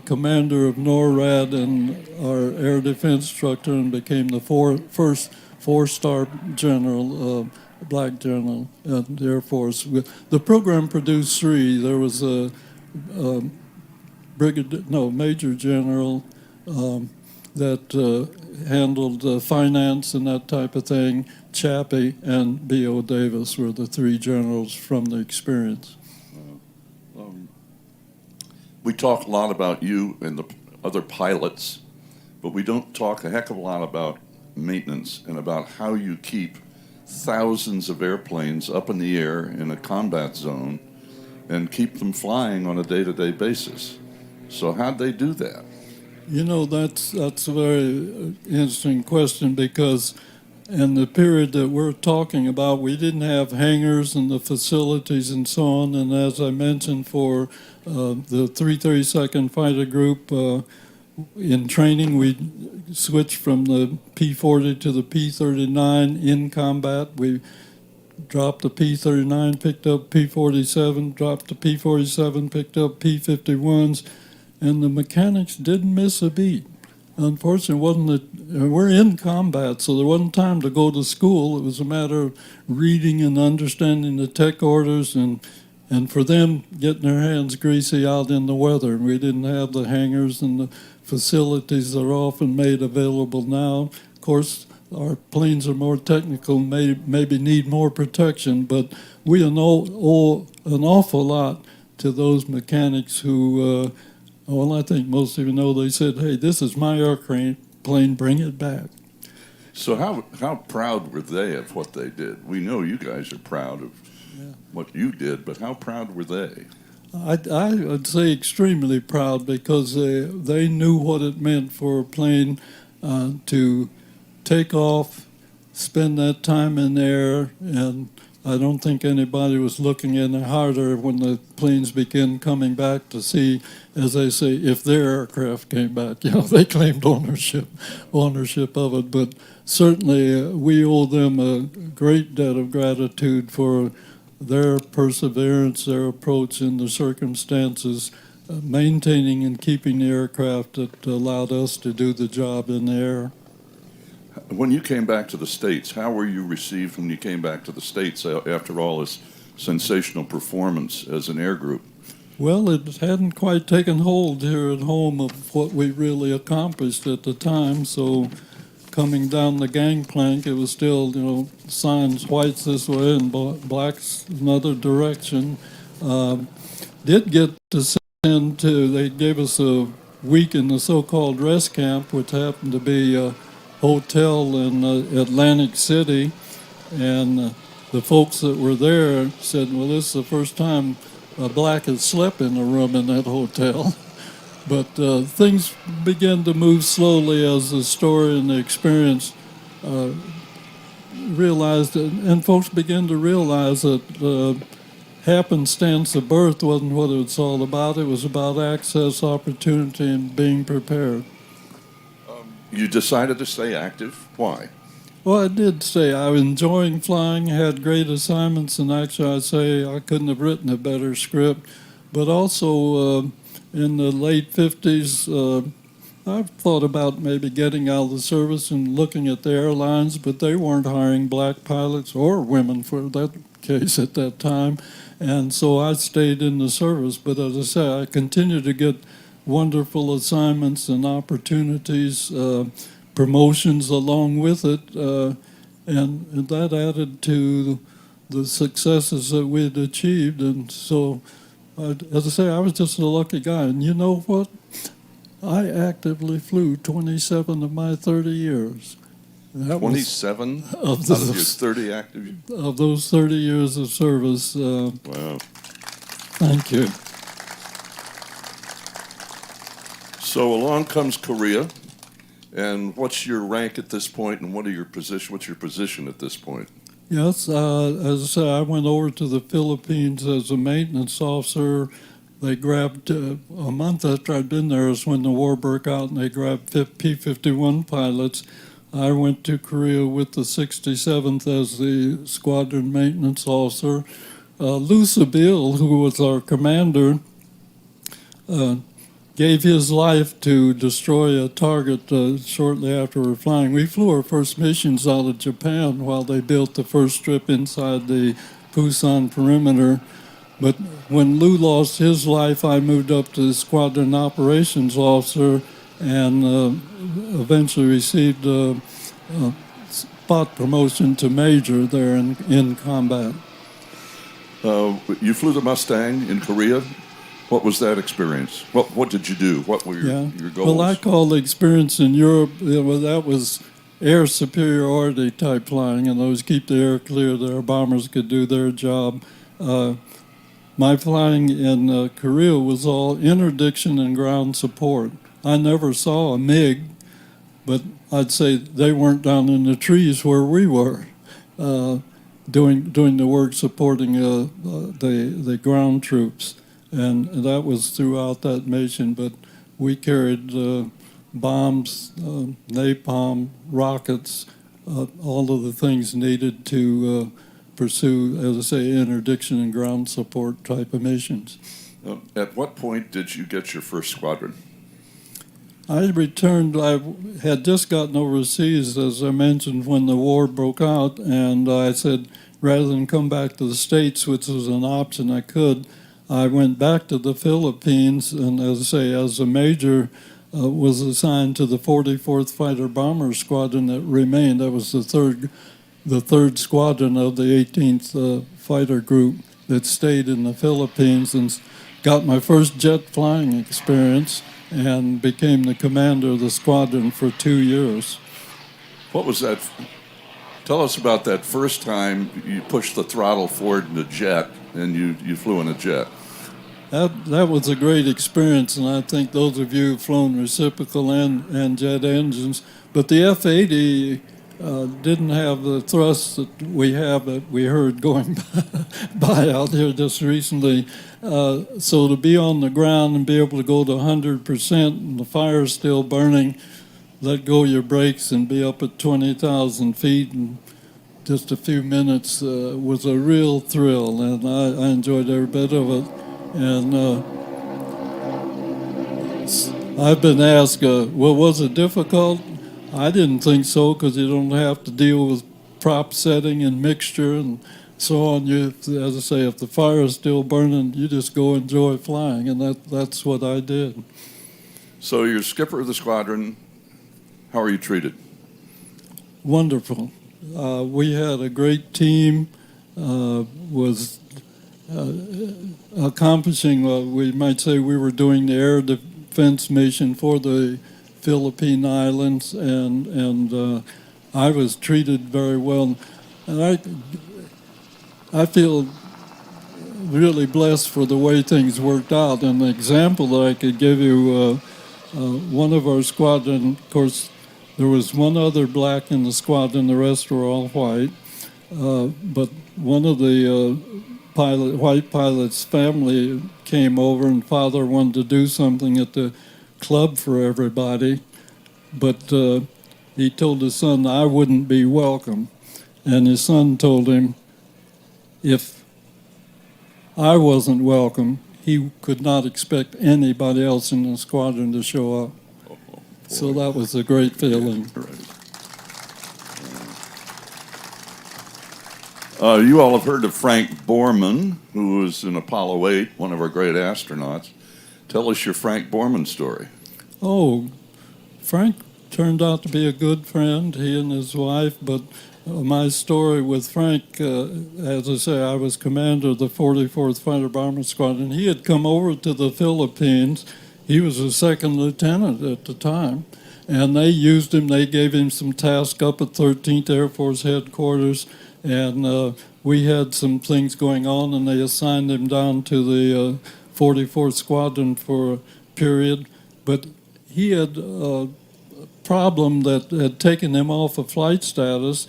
commander of NORAD and our air defense instructor, and became the first 4-star general, black general at the Air Force. The program produced 3. There was a major general that handled finance and that type of thing. Chappie and B.O. Davis were the 3 generals from the experience. We talk a lot about you and the other pilots, but we don't talk a heck of a lot about maintenance and about how you keep thousands of airplanes up in the air in a combat zone and keep them flying on a day-to-day basis. So how'd they do that? That's a very interesting question, because in the period that we're talking about, we didn't have hangars and the facilities and so on. And as I mentioned, for the 332nd Fighter Group, in training, we switched from the P-40 to the P-39 in combat. We dropped the P-39, picked up P-47, dropped the P-47, picked up P-51s, and the mechanics didn't miss a beat. unfortunately, we're in combat, so there wasn't time to go to school. It was a matter of reading and understanding the tech orders and for them getting their hands greasy out in the weather. We didn't have the hangars and the facilities that are often made available now. Of course, our planes are more technical, maybe need more protection, but we owe an awful lot to those mechanics who, well, I think most of you know, they said, hey, this is my airplane, bring it back. So how proud were they of what they did? We know you guys are proud of what you did, but how proud were they? I would say extremely proud, because they knew what it meant for a plane to take off, spend that time in the air, and I don't think anybody was looking any harder when the planes began coming back to see, as they say, if their aircraft came back. You know, they claimed ownership of it, but certainly we owe them a great debt of gratitude for their perseverance, their approach in the circumstances, maintaining and keeping the aircraft that allowed us to do the job in the air. When you came back to the States, how were you received when you came back to the States after all this sensational performance as an air group? Well, it hadn't quite taken hold here at home of what we really accomplished at the time, so coming down the gangplank, it was still, signs whites this way and blacks another direction. Did get to send they gave us a week in the so-called rest camp, which happened to be a hotel in Atlantic City, and the folks that were there said, well, this is the first time a black has slept in a room in that hotel. But things began to move slowly as the story and the experience realized it, and folks began to realize that happenstance of birth wasn't what it was all about. It was about access, opportunity, and being prepared. You decided to stay active. Why? Well, I did say I was enjoying flying, had great assignments, and actually I'd say I couldn't have written a better script. But also in the late 50s, I've thought about maybe getting out of the service and looking at the airlines, but they weren't hiring black pilots or women for that case at that time. And so I stayed in the service. But as I say, I continued to get wonderful assignments and opportunities, promotions along with it, and that added to the successes that we had achieved. And so, as I say, I was just a lucky guy. And you know what? I actively flew 27 of my 30 years. That 27 of your 30 active? Of those 30 years of service. Wow. Thank you. So along comes Korea, and what's your rank at this point, and what's your position at this point? Yes, as I said, I went over to the Philippines as a maintenance officer. They grabbed, a month after I'd been there is when the war broke out, and they grabbed P-51 pilots. I went to Korea with the 67th as the squadron maintenance officer. Lou Sabille, who was our commander, gave his life to destroy a target shortly after we were flying. We flew our first missions out of Japan while they built the first strip inside the Pusan perimeter. But when Lou lost his life, I moved up to the squadron operations officer and eventually received a spot promotion to major there in combat. You flew the Mustang in Korea. What was that experience? What did you do? What were your goals? Well, I call the experience in Europe, that was air superiority type flying, and those keep the air clear. Their bombers could do their job. My flying in Korea was all interdiction and ground support. I never saw a MiG, but I'd say they weren't down in the trees where we were, doing the work supporting the ground troops. And that was throughout that mission, but we carried bombs, napalm, rockets, all of the things needed to pursue, as I say, interdiction and ground support type of missions. At what point did you get your first squadron? I returned. I had just gotten overseas, as I mentioned, when the war broke out, and I said, rather than come back to the States, which was an option I could, I went back to the Philippines, and as I say, as a major, was assigned to the 44th Fighter Bomber Squadron that remained. That was the third squadron of the 18th Fighter Group that stayed in the Philippines, and got my first jet flying experience and became the commander of the squadron for 2 years. What was that? Tell us about that first time you pushed the throttle forward in a jet and you flew in a jet. That was a great experience, and I think those of you who've flown reciprocal and jet engines, but the F-80 didn't have the thrust that we have that we heard going by out here just recently. So to be on the ground and be able to go to 100% and the fire's still burning, let go your brakes and be up at 20,000 feet in just a few minutes was a real thrill, and I enjoyed every bit of it. And I've been asked, well, was it difficult? I didn't think so, because you don't have to deal with prop setting and mixture and so on. You, as I say, if the fire is still burning, you just go enjoy flying, and that's what I did. So you're skipper of the squadron. How are you treated? Wonderful. We had a great team, was accomplishing, we might say we were doing the air defense mission for the Philippine Islands, and I was treated very well. And I feel really blessed for the way things worked out. And the example that I could give you, one of our squadron, of course, there was one other black in the squadron, the rest were all white, but one of the white pilot's family came over, and father wanted to do something at the club for everybody, but he told his son I wouldn't be welcome. And his son told him if I wasn't welcome, he could not expect anybody else in the squadron to show up. So that was a great feeling. You all have heard of Frank Borman, who was in Apollo 8, one of our great astronauts. Tell us your Frank Borman story. Oh, Frank turned out to be a good friend, he and his wife, but my story with Frank, as I say, I was commander of the 44th Fighter Bomber Squadron. He had come over to the Philippines. He was a second lieutenant at the time, and they used him. They gave him some tasks up at 13th Air Force headquarters, and we had some things going on, and they assigned him down to the 44th Squadron for a period. But he had a problem that had taken him off of flight status.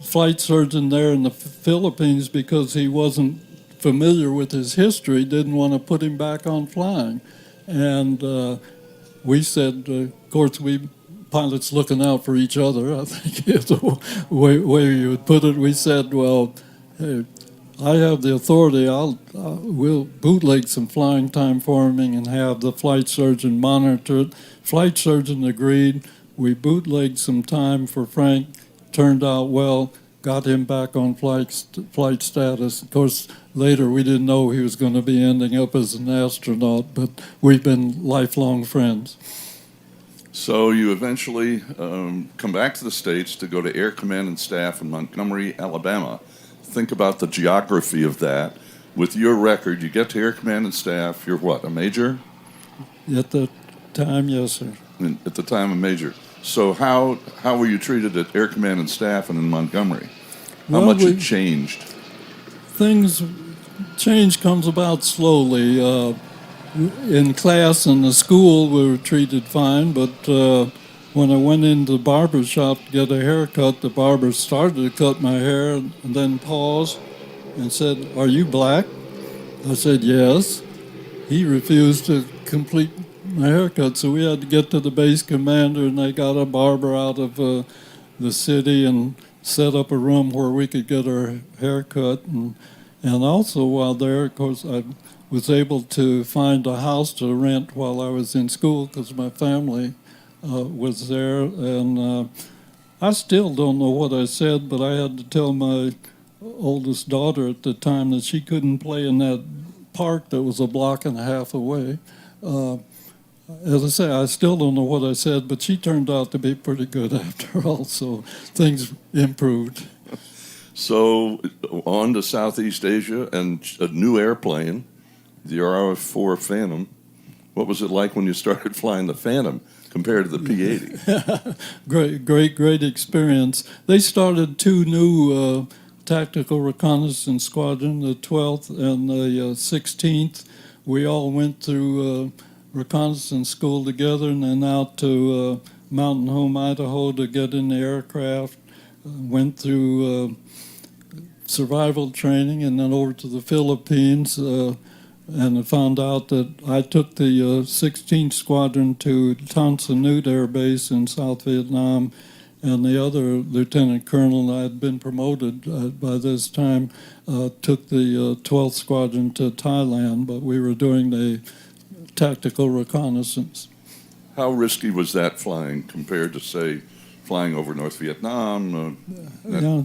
Flight surgeon there in the Philippines, because he wasn't familiar with his history, didn't want to put him back on flying. And we said, of course, we pilots looking out for each other, I think is the way you would put it. We said, well, hey, I have the authority. We'll bootleg some flying time for him and have the flight surgeon monitor it. Flight surgeon agreed. We bootlegged some time for Frank. Turned out well. Got him back on flight status. Of course, later we didn't know he was going to be ending up as an astronaut, but we've been lifelong friends. So you eventually come back to the States to go to Air Command and Staff in Montgomery, Alabama. Think about the geography of that. With your record, you get to Air Command and Staff, you're what, a major? At the time, yes, sir. At the time, a major. So how were you treated at Air Command and Staff and in Montgomery? How much it changed? Change comes about slowly. In class in the school, we were treated fine, but when I went into the barber shop to get a haircut, the barber started to cut my hair and then paused and said, "Are you black?" I said, "Yes." He refused to complete my haircut, so we had to get to the base commander, and they got a barber out of the city and set up a room where we could get our haircut. And also while there, of course, I was able to find a house to rent while I was in school because my family was there, and I still don't know what I said, but I had to tell my oldest daughter at the time that she couldn't play in that park that was a block and a half away. As I say, I still don't know what I said, but she turned out to be pretty good after all, so things improved. So on to Southeast Asia and a new airplane, the RF-4 Phantom. What was it like when you started flying the Phantom compared to the P-80? Great experience. They started two new tactical reconnaissance squadron, the 12th and the 16th. We all went through reconnaissance school together and then out to Mountain Home, Idaho to get in the aircraft. Went through survival training and then over to the Philippines. And I found out that I took the 16th Squadron to Tan Son Nhut Air Base in South Vietnam, and the other lieutenant colonel, I had been promoted by this time, took the 12th Squadron to Thailand, but we were doing the tactical reconnaissance. How risky was that flying compared to, say, flying over North Vietnam? Yeah.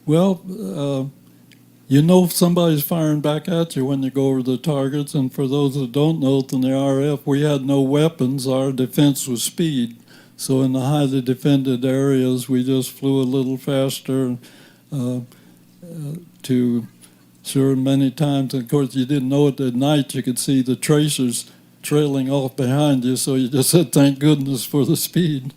Well, you know somebody's firing back at you when you go over the targets, and for those that don't know, in the RF, we had no weapons. Our defense was speed. So in the highly defended areas, we just flew a little faster to sure many times. Of course, you didn't know it at night. You could see the tracers trailing off behind you, so you just said, thank goodness for the speed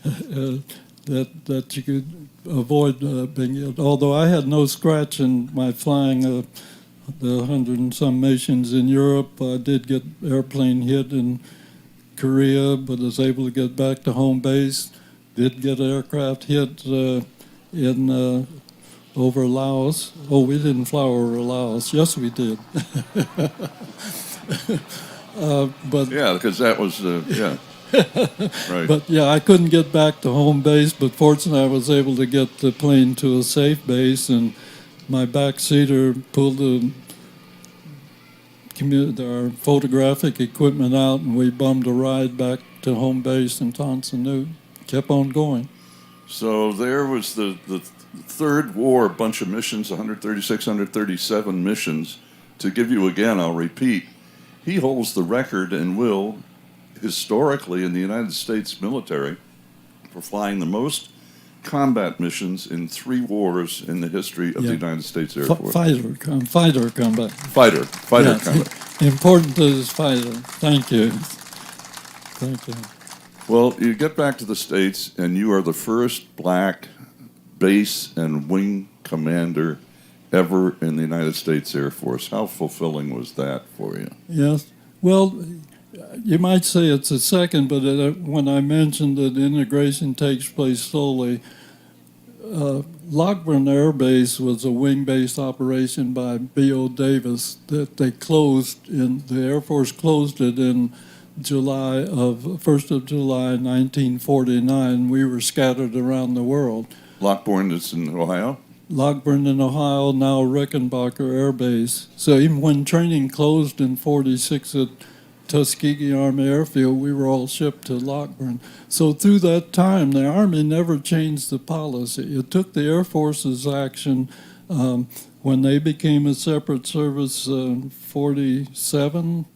that you could avoid being hit. Although I had no scratch in my flying the 100 and some missions in Europe. I did get airplane hit in Korea, but was able to get back to home base. Did get aircraft hit in over Laos. Oh, we didn't fly over Laos. Yes, we did. But yeah, because that was yeah. Right. But yeah, I couldn't get back to home base, but fortunately I was able to get the plane to a safe base, and my backseater pulled our photographic equipment out, and we bummed a ride back to home base in Tan Son Nhut. Kept on going. So there was the third war, bunch of missions, 136, 137 missions. To give you again, I'll repeat, he holds the record and will, historically in the United States military, for flying the most combat missions in 3 wars in the history of the United States Air Force. Fighter combat. Fighter combat. Important is fighter. Thank you. Well, you get back to the States, and you are the first black base and wing commander ever in the United States Air Force. How fulfilling was that for you? Yes. Well, you might say it's a second, but when I mentioned that integration takes place slowly, Lockburn Air Base was a wing-based operation by B.O. Davis that they closed the Air Force closed it in 1st of July 1949. We were scattered around the world. Lockbourne is in Ohio? Lockburn in Ohio, now Rickenbacker Air Base. So even when training closed in 46 at Tuskegee Army Airfield, we were all shipped to Lockburn. So through that time, the Army never changed the policy. It took the Air Force's action when they became a separate service in 47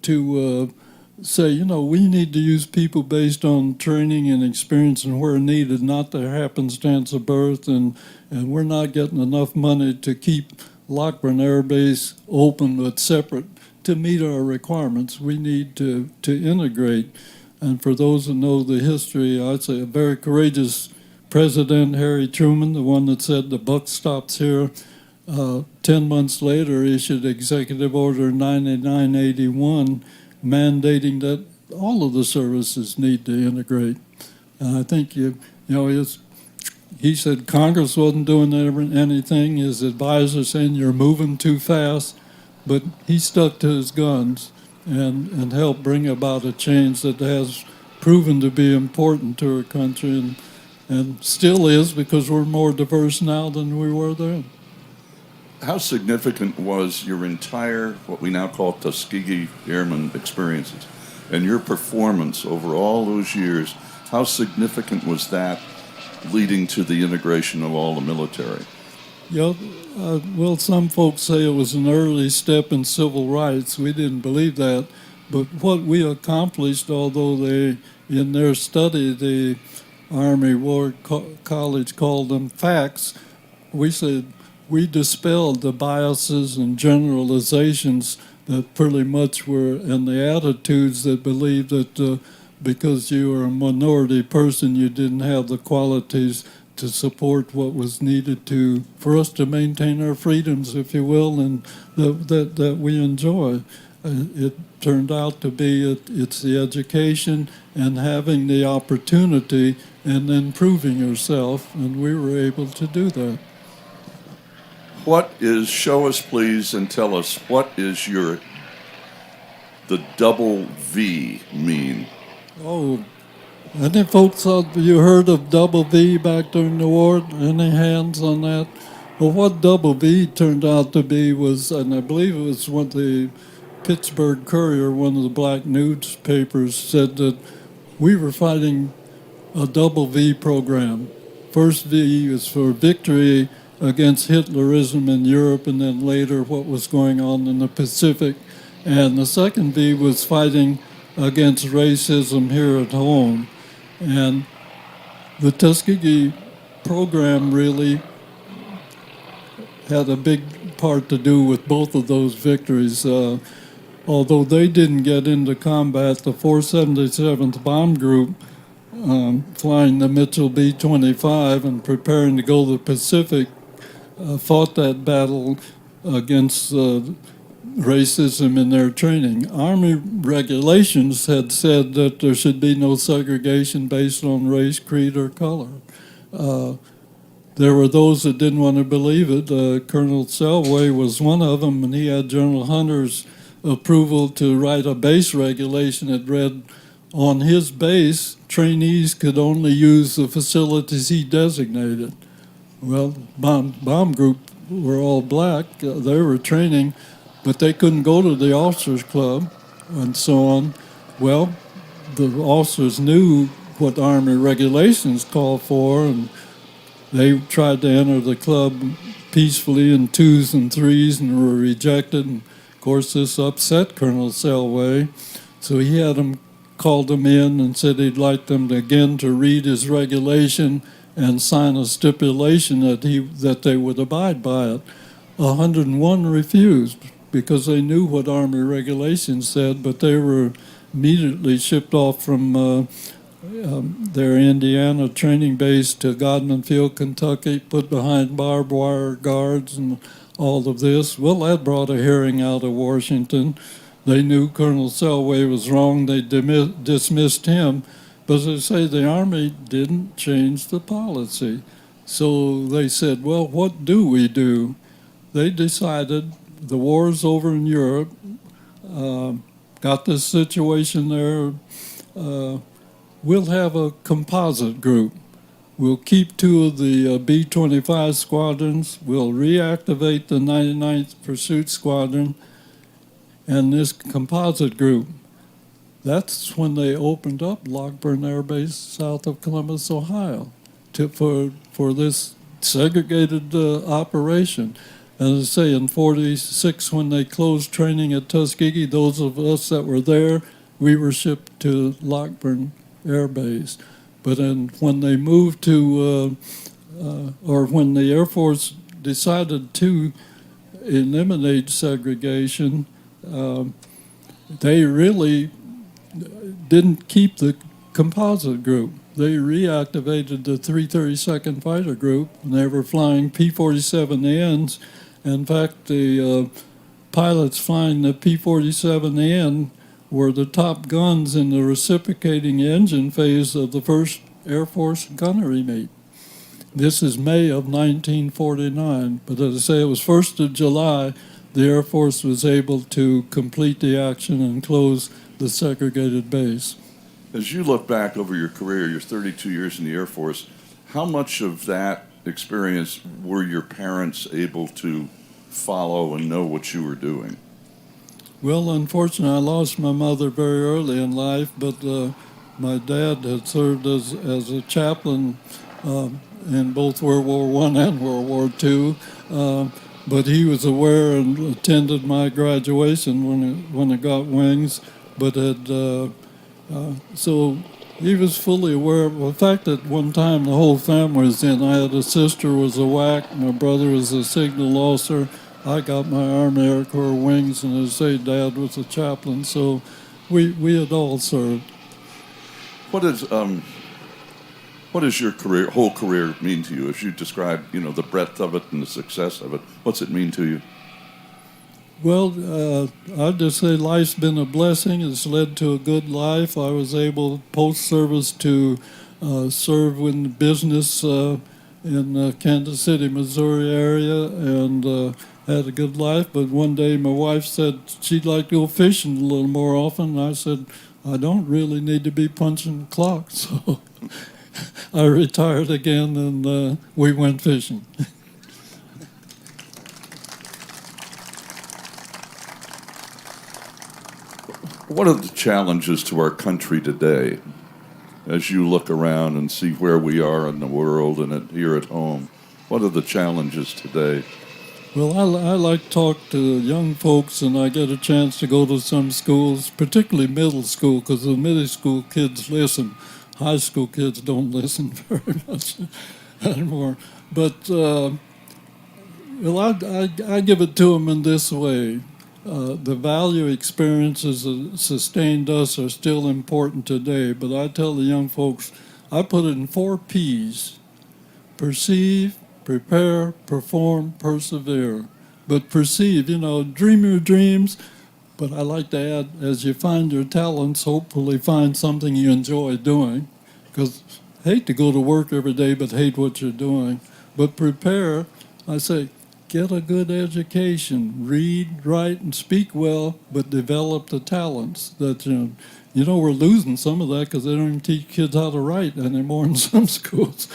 to say, we need to use people based on training and experience and where needed, not the happenstance of birth, and we're not getting enough money to keep Lockburn Air Base open but separate to meet our requirements. We need to integrate. And for those who know the history, I'd say a very courageous President, Harriet Tubman, the one that said the buck stops here, 10 months later issued Executive Order 9981 mandating that all of the services need to integrate. And I think, he said Congress wasn't doing anything. His advisor saying you're moving too fast. But he stuck to his guns and helped bring about a change that has proven to be important to our country and still is, because we're more diverse now than we were then. How significant was your entire, what we now call Tuskegee Airmen experiences? And your performance over all those years, how significant was that leading to the integration of all the military? Yeah, well, some folks say it was an early step in civil rights. We didn't believe that. But what we accomplished, although they, in their study, the Army War College called them facts, we said we dispelled the biases and generalizations that pretty much were, and the attitudes that believed that because you were a minority person, you didn't have the qualities to support what was needed for us to maintain our freedoms, if you will, and that we enjoy. It turned out to be it's the education and having the opportunity and then proving yourself, and we were able to do that. Show us please and tell us, what is the double V mean? Oh, any folks out, you heard of double V back during the war? Any hands on that? Well, what double V turned out to be was, and I believe it was what the Pittsburgh Courier, one of the black newspapers, said that we were fighting a double V program. First V is for victory against Hitlerism in Europe, and then later what was going on in the Pacific. And the second V was fighting against racism here at home. And the Tuskegee program really had a big part to do with both of those victories. Although they didn't get into combat, the 477th Bomb Group, flying the Mitchell B-25 and preparing to go to the Pacific, fought that battle against racism in their training. Army regulations had said that there should be no segregation based on race, creed, or color. There were those that didn't want to believe it. Colonel Selway was one of them, and he had General Hunter's approval to write a base regulation that read, on his base, trainees could only use the facilities he designated. Well, bomb group were all black. They were training, but they couldn't go to the officers' club and so on. Well, the officers knew what Army regulations called for, and they tried to enter the club peacefully in twos and threes and were rejected. And of course, this upset Colonel Selway, so he had called them in and said he'd like them to read his regulation and sign a stipulation that they would abide by it. 101 refused because they knew what Army regulations said, but they were immediately shipped off from their Indiana training base to Godman Field, Kentucky, put behind barbed wire guards and all of this. Well, that brought a hearing out of Washington. They knew Colonel Selway was wrong. They dismissed him. But as I say, the Army didn't change the policy. So they said, well, what do we do? They decided the war's over in Europe, got this situation there. We'll have a composite group. We'll keep 2 of the B-25 squadrons. We'll reactivate the 99th Pursuit Squadron. And this composite group, that's when they opened up Lockburn Air Base south of Columbus, Ohio, for this segregated operation. And as I say, in 46, when they closed training at Tuskegee, those of us that were there, we were shipped to Lockburn Air Base. But when they moved to, or when the Air Force decided to eliminate segregation, they really didn't keep the composite group. They reactivated the 332nd Fighter Group, and they were flying P-47Ns. In fact, the pilots flying the P-47N were the top guns in the reciprocating engine phase of the first Air Force gunnery meet. This is May of 1949, but as I say, it was 1st of July, the Air Force was able to complete the action and close the segregated base. As you look back over your career, your 32 years in the Air Force, how much of that experience were your parents able to follow and know what you were doing? Well, unfortunately, I lost my mother very early in life, but my dad had served as a chaplain in both World War I and World War II. But he was aware and attended my graduation when it got wings, but so he was fully aware of the fact that one time the whole family was in. I had a sister who was a WAC, my brother was a signal officer, I got my Army Air Corps wings, and as I say, Dad was a chaplain, so we had all served. What does your whole career mean to you? As you describe, the breadth of it and the success of it, what's it mean to you? Well, I'd just say life's been a blessing. It's led to a good life. I was able, post-service, to serve in business in Kansas City, Missouri area, and had a good life. But one day my wife said she'd like to go fishing a little more often. And I said, I don't really need to be punching clocks. So I retired again, and we went fishing. What are the challenges to our country today as you look around and see where we are in the world and here at home? What are the challenges today? Well, I like to talk to young folks, and I get a chance to go to some schools, particularly middle school, because the middle school kids listen. High school kids don't listen very much anymore. But well, I give it to them in this way. The value experiences that sustained us are still important today, but I tell the young folks, I put it in 4 P's: perceive, prepare, perform, persevere. But perceive, dream your dreams, but I like to add, as you find your talents, hopefully find something you enjoy doing, because I hate to go to work every day but hate what you're doing. But prepare, I say, get a good education, read, write, and speak well, but develop the talents that, we're losing some of that because they don't even teach kids how to write anymore in some schools.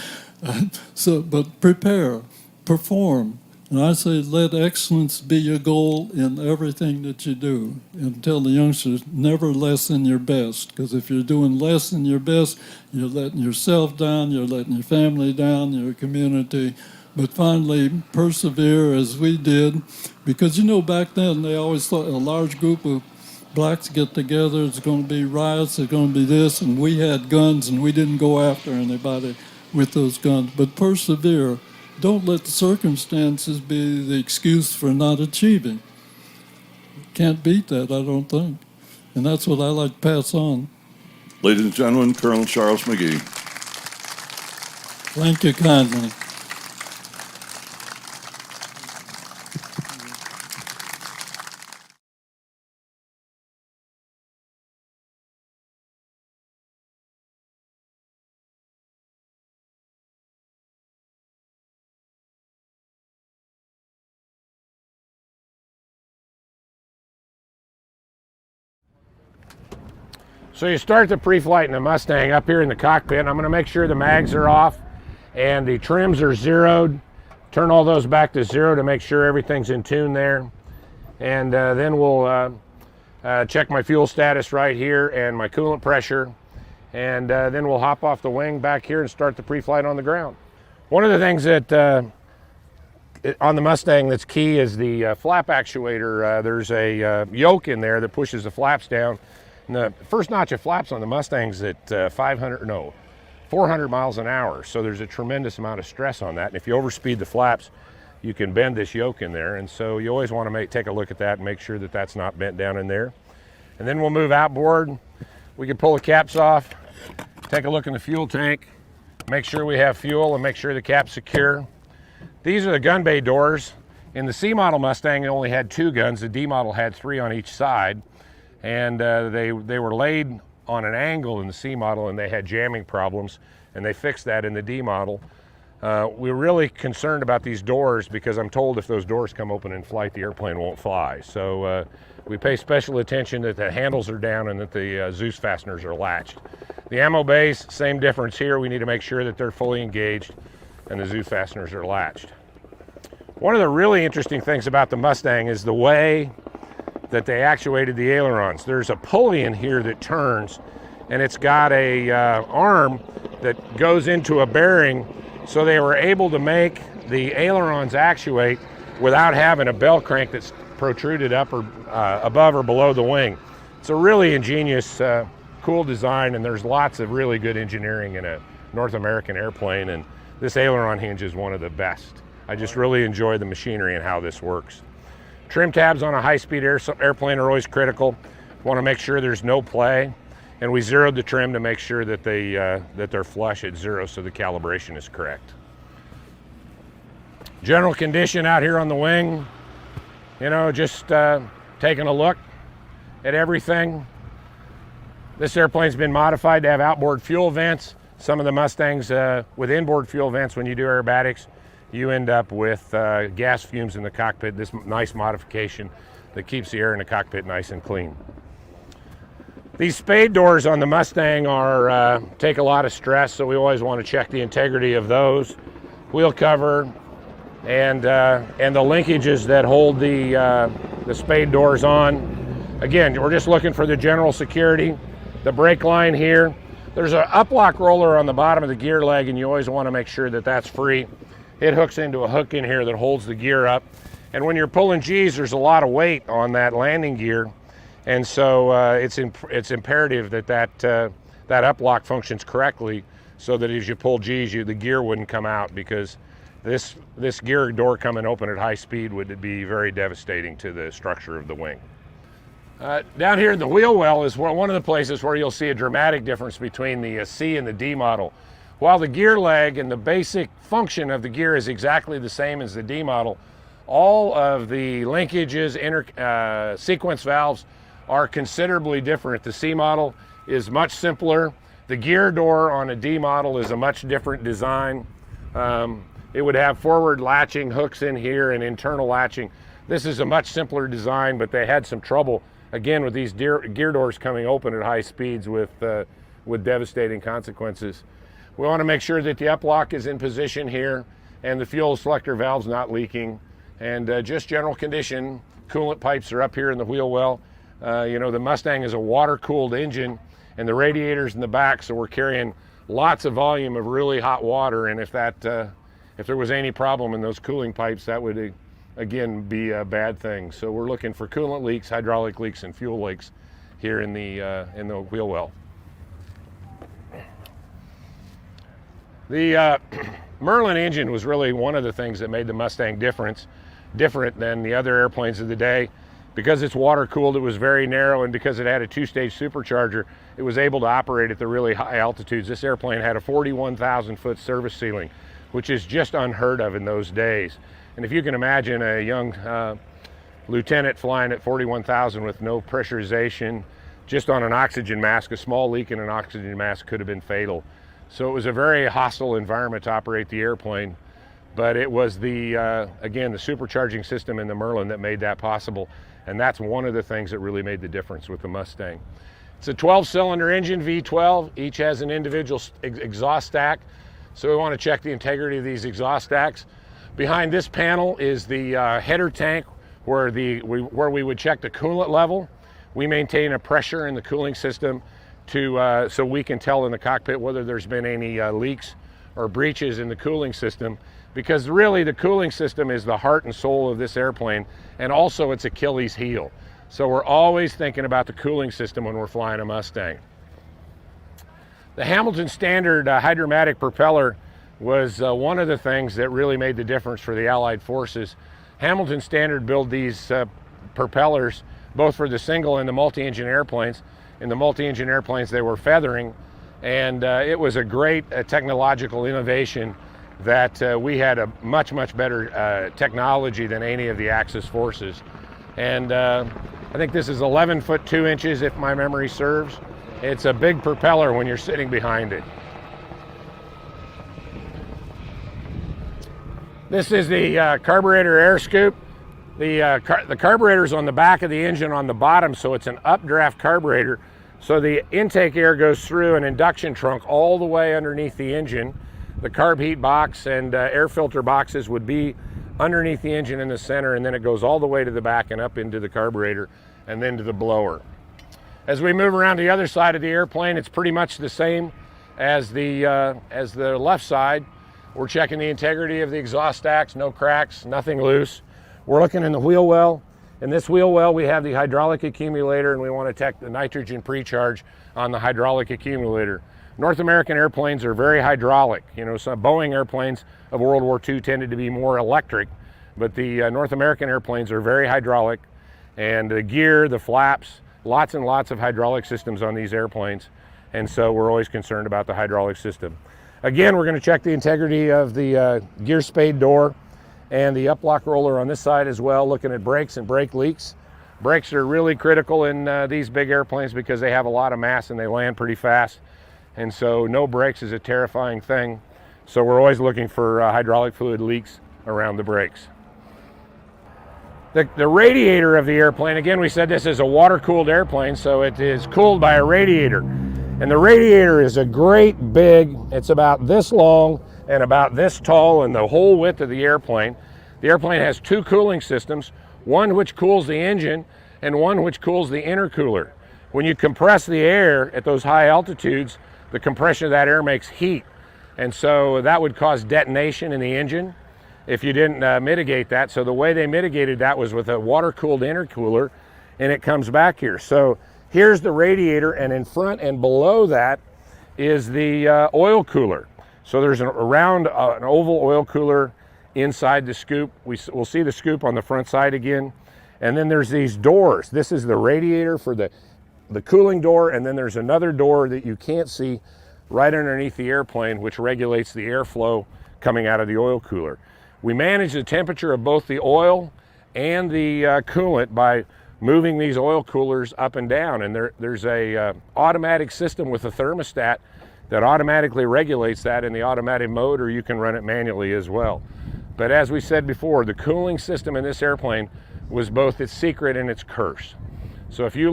But prepare, perform. And I say let excellence be your goal in everything that you do. And tell the youngsters, never less than your best. Because if you're doing less than your best, you're letting yourself down, you're letting your family down, your community. But finally, persevere as we did. Because, back then they always thought a large group of blacks get together, it's going to be riots, it's going to be this. And we had guns and we didn't go after anybody with those guns. But persevere. Don't let the circumstances be the excuse for not achieving. Can't beat that, I don't think. And that's what I like to pass on. Ladies and gentlemen, Colonel Charles McGee. Thank you kindly. So you start the pre-flight in the Mustang up here in the cockpit. I'm going to make sure the mags are off and the trims are zeroed. Turn all those back to 0 to make sure everything's in tune there. And then we'll check my fuel status right here and my coolant pressure. And then we'll hop off the wing back here and start the pre-flight on the ground. One of the things that on the Mustang that's key is the flap actuator. There's a yoke in there that pushes the flaps down. And the first notch of flaps on the Mustang's at 400 miles an hour. So there's a tremendous amount of stress on that. And if you overspeed the flaps, you can bend this yoke in there. And so you always want to take a look at that and make sure that that's not bent down in there. And then we'll move outboard. We can pull the caps off, take a look in the fuel tank, make sure we have fuel and make sure the cap's secure. These are the gun bay doors. In the C model Mustang, it only had 2 guns. The D model had 3 on each side. And they were laid on an angle in the C model, and they had jamming problems, and they fixed that in the D model. We're really concerned about these doors because I'm told if those doors come open in flight, the airplane won't fly. So we pay special attention that the handles are down and that the Zeus fasteners are latched. The ammo bays, same difference here. We need to make sure that they're fully engaged and the Zeus fasteners are latched. One of the really interesting things about the Mustang is the way that they actuated the ailerons. There's a pulley in here that turns, and it's got a arm that goes into a bearing, so they were able to make the ailerons actuate without having a bell crank that's protruded up or above or below the wing. It's a really ingenious, cool design, and there's lots of really good engineering in a North American airplane, and this aileron hinge is one of the best. I just really enjoy the machinery and how this works. Trim tabs on a high-speed airplane are always critical. Want to make sure there's no play, and we zeroed the trim to make sure that they're flush at 0, so the calibration is correct. General condition out here on the wing, you know, just taking a look at everything. This airplane's been modified to have outboard fuel vents. Some of the Mustangs with inboard fuel vents, when you do aerobatics, you end up with gas fumes in the cockpit. This nice modification that keeps the air in the cockpit nice and clean. These spade doors on the Mustang are take a lot of stress, so we always want to check the integrity of those. Wheel cover and the linkages that hold the spade doors on. Again, we're just looking for the general security. The brake line here. There's an up-lock roller on the bottom of the gear leg, and you always want to make sure that that's free. It hooks into a hook in here that holds the gear up. And when you're pulling G's, there's a lot of weight on that landing gear. And so it's imperative that that up-lock functions correctly, so that as you pull G's, the gear wouldn't come out, because this gear door coming open at high speed would be very devastating to the structure of the wing. Down here in the wheel well is one of the places where you'll see a dramatic difference between the C and the D model. While the gear leg and the basic function of the gear is exactly the same as the D model, all of the linkages, sequence valves are considerably different. The C model is much simpler. The gear door on a D model is a much different design. It would have forward latching hooks in here and internal latching. This is a much simpler design, but they had some trouble, again, with these gear doors coming open at high speeds with devastating consequences. We want to make sure that the uplock is in position here and the fuel selector valve's not leaking. And just general condition, coolant pipes are up here in the wheel well. You know, the Mustang is a water-cooled engine, and the radiator's in the back, so we're carrying lots of volume of really hot water. And if there was any problem in those cooling pipes, that would again be a bad thing. So we're looking for coolant leaks, hydraulic leaks, and fuel leaks here in the wheel well. The Merlin engine was really one of the things that made the Mustang different than the other airplanes of the day. Because it's water cooled, it was very narrow, and because it had a 2-stage supercharger, it was able to operate at the really high altitudes. This airplane had a 41,000-foot service ceiling, which is just unheard of in those days. And if you can imagine a young lieutenant flying at 41,000 with no pressurization, just on an oxygen mask, a small leak in an oxygen mask could have been fatal. So it was a very hostile environment to operate the airplane, but it was again, the supercharging system in the Merlin that made that possible, and that's one of the things that really made the difference with the Mustang. It's a 12-cylinder engine, V12. Each has an individual exhaust stack, so we want to check the integrity of these exhaust stacks. Behind this panel is the header tank where we would check the coolant level. We maintain a pressure in the cooling system so we can tell in the cockpit whether there's been any leaks or breaches in the cooling system, because really the cooling system is the heart and soul of this airplane, and also its Achilles heel. So we're always thinking about the cooling system when we're flying a Mustang. The Hamilton Standard hydromatic propeller was one of the things that really made the difference for the Allied forces. Hamilton Standard built these propellers both for the single and the multi-engine airplanes. In the multi-engine airplanes, they were feathering, and it was a great technological innovation that we had a much, much better technology than any of the Axis forces. And I think this is 11 foot 2 inches, if my memory serves. It's a big propeller when you're sitting behind it. This is the carburetor air scoop. The carburetor's on the back of the engine on the bottom, so it's an updraft carburetor. So the intake air goes through an induction trunk all the way underneath the engine. The carb heat box and air filter boxes would be underneath the engine in the center, and then it goes all the way to the back and up into the carburetor. and then to the blower. As we move around the other side of the airplane, it's pretty much the same as the left side. We're checking the integrity of the exhaust stacks, no cracks, nothing loose. We're looking in the wheel well. In this wheel well, we have the hydraulic accumulator, and we want to check the nitrogen precharge on the hydraulic accumulator. North American airplanes are very hydraulic. You know, some Boeing airplanes of World War II tended to be more electric, but the North American airplanes are very hydraulic, and the gear, the flaps, lots and lots of hydraulic systems on these airplanes, and so we're always concerned about the hydraulic system. Again, we're going to check the integrity of the gear spade door and the uplock roller on this side as well, looking at brakes and brake leaks. Brakes are really critical in these big airplanes because they have a lot of mass and they land pretty fast, and so no brakes is a terrifying thing. So we're always looking for hydraulic fluid leaks around the brakes. The radiator of the airplane, again, we said this is a water-cooled airplane, so it is cooled by a radiator. And the radiator is a great big, it's about this long and about this tall in the whole width of the airplane. The airplane has two cooling systems, one which cools the engine and one which cools the intercooler. When you compress the air at those high altitudes, the compression of that air makes heat. And so that would cause detonation in the engine if you didn't mitigate that. So the way they mitigated that was with a water-cooled intercooler, and it comes back here. So here's the radiator, and in front and below that is the oil cooler. So there's an oval oil cooler inside the scoop. We'll see the scoop on the front side again. And then there's these doors. This is the radiator for the cooling door, and then there's another door that you can't see right underneath the airplane, which regulates the airflow coming out of the oil cooler. We manage the temperature of both the oil and the coolant by moving these oil coolers up and down, and there's a automatic system with a thermostat that automatically regulates that in the automatic mode, or you can run it manually as well. But as we said before, the cooling system in this airplane was both its secret and its curse. So if you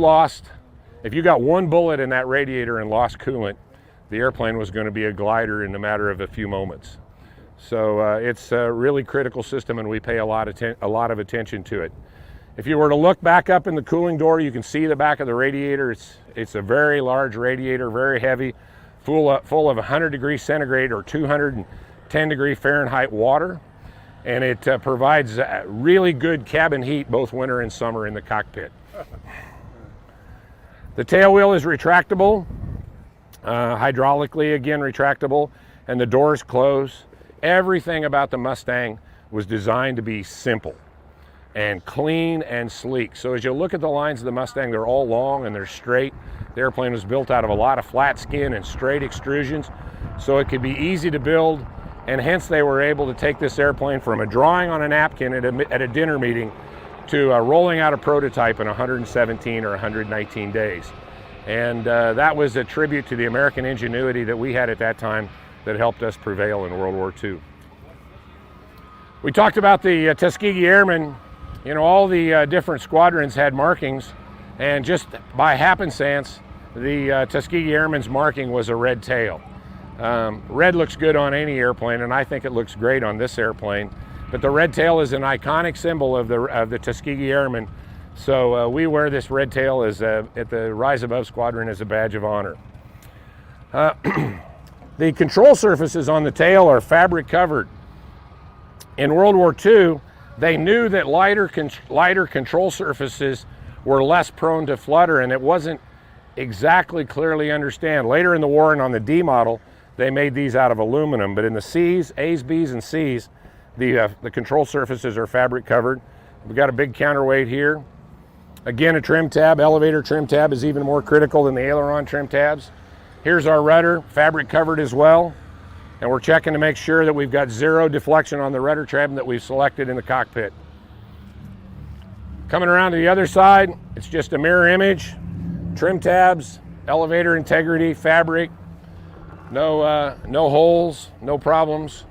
got one bullet in that radiator and lost coolant, the airplane was going to be a glider in a matter of a few moments. So it's a really critical system, and we pay a lot of attention to it. If you were to look back up in the cooling door, you can see the back of the radiator. It's a very large radiator, very heavy, full of 100 degrees centigrade or 210 degree Fahrenheit water, and it provides really good cabin heat both winter and summer in the cockpit. The tail wheel is retractable, hydraulically again retractable, and the doors close. Everything about the Mustang was designed to be simple and clean and sleek. So as you look at the lines of the Mustang, they're all long and they're straight. The airplane was built out of a lot of flat skin and straight extrusions, so it could be easy to build, and hence they were able to take this airplane from a drawing on a napkin at a dinner meeting to rolling out a prototype in 117 or 119 days. And that was a tribute to the American ingenuity that we had at that time that helped us prevail in World War II. We talked about the Tuskegee Airmen. You know, all the different squadrons had markings, and just by happenstance, the Tuskegee Airmen's marking was a red tail. Red looks good on any airplane, and I think it looks great on this airplane. But the red tail is an iconic symbol of the Tuskegee Airmen. So we wear this red tail at the Rise Above Squadron as a badge of honor. The control surfaces on the tail are fabric covered. In World War II, they knew that lighter control surfaces were less prone to flutter, and it wasn't exactly clearly understood. Later in the war and on the D model, they made these out of aluminum, but in the C's, A's, B's, and C's, the control surfaces are fabric covered. We've got a big counterweight here. Again, a trim tab, elevator trim tab is even more critical than the aileron trim tabs. Here's our rudder, fabric covered as well. And we're checking to make sure that we've got zero deflection on the rudder trim that we've selected in the cockpit. Coming around to the other side, it's just a mirror image, trim tabs, elevator integrity, fabric, no holes, no problems.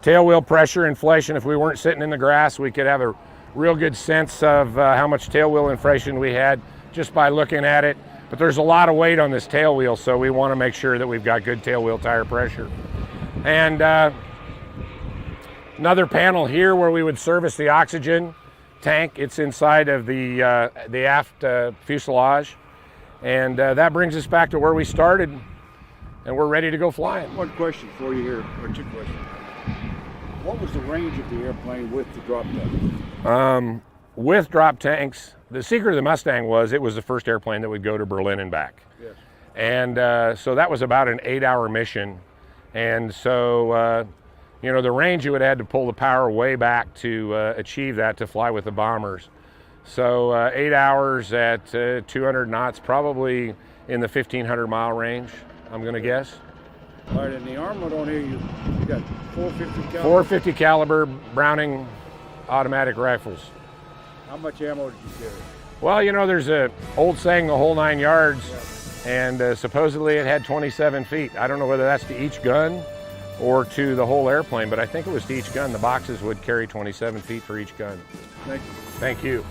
Tail wheel pressure, inflation. If we weren't sitting in the grass, we could have a real good sense of how much tail wheel inflation we had just by looking at it. But there's a lot of weight on this tail wheel, so we want to make sure that we've got good tail wheel tire pressure. And Another panel here where we would service the oxygen tank. It's inside of the aft fuselage. And that brings us back to where we started, and we're ready to go flying. One question for you here, or two questions. What was the range of the airplane with the drop tank? With drop tanks, the secret of the Mustang was it was the first airplane that would go to Berlin and back. Yes. And so that was about an 8-hour mission. And so, you know, the range you would have had to pull the power way back to achieve that, to fly with the bombers. So 8 hours at 200 knots, probably in the 1,500 mile range, I'm gonna guess. All right, and the armament on here, you got 450 caliber? 450 caliber Browning automatic rifles. How much ammo did you carry? Well, you know, there's a old saying, the whole 9 yards, and supposedly it had 27 feet. I don't know whether that's to each gun or to the whole airplane, but I think it was to each gun. The boxes would carry 27 feet for each gun. Thank you. Thank you.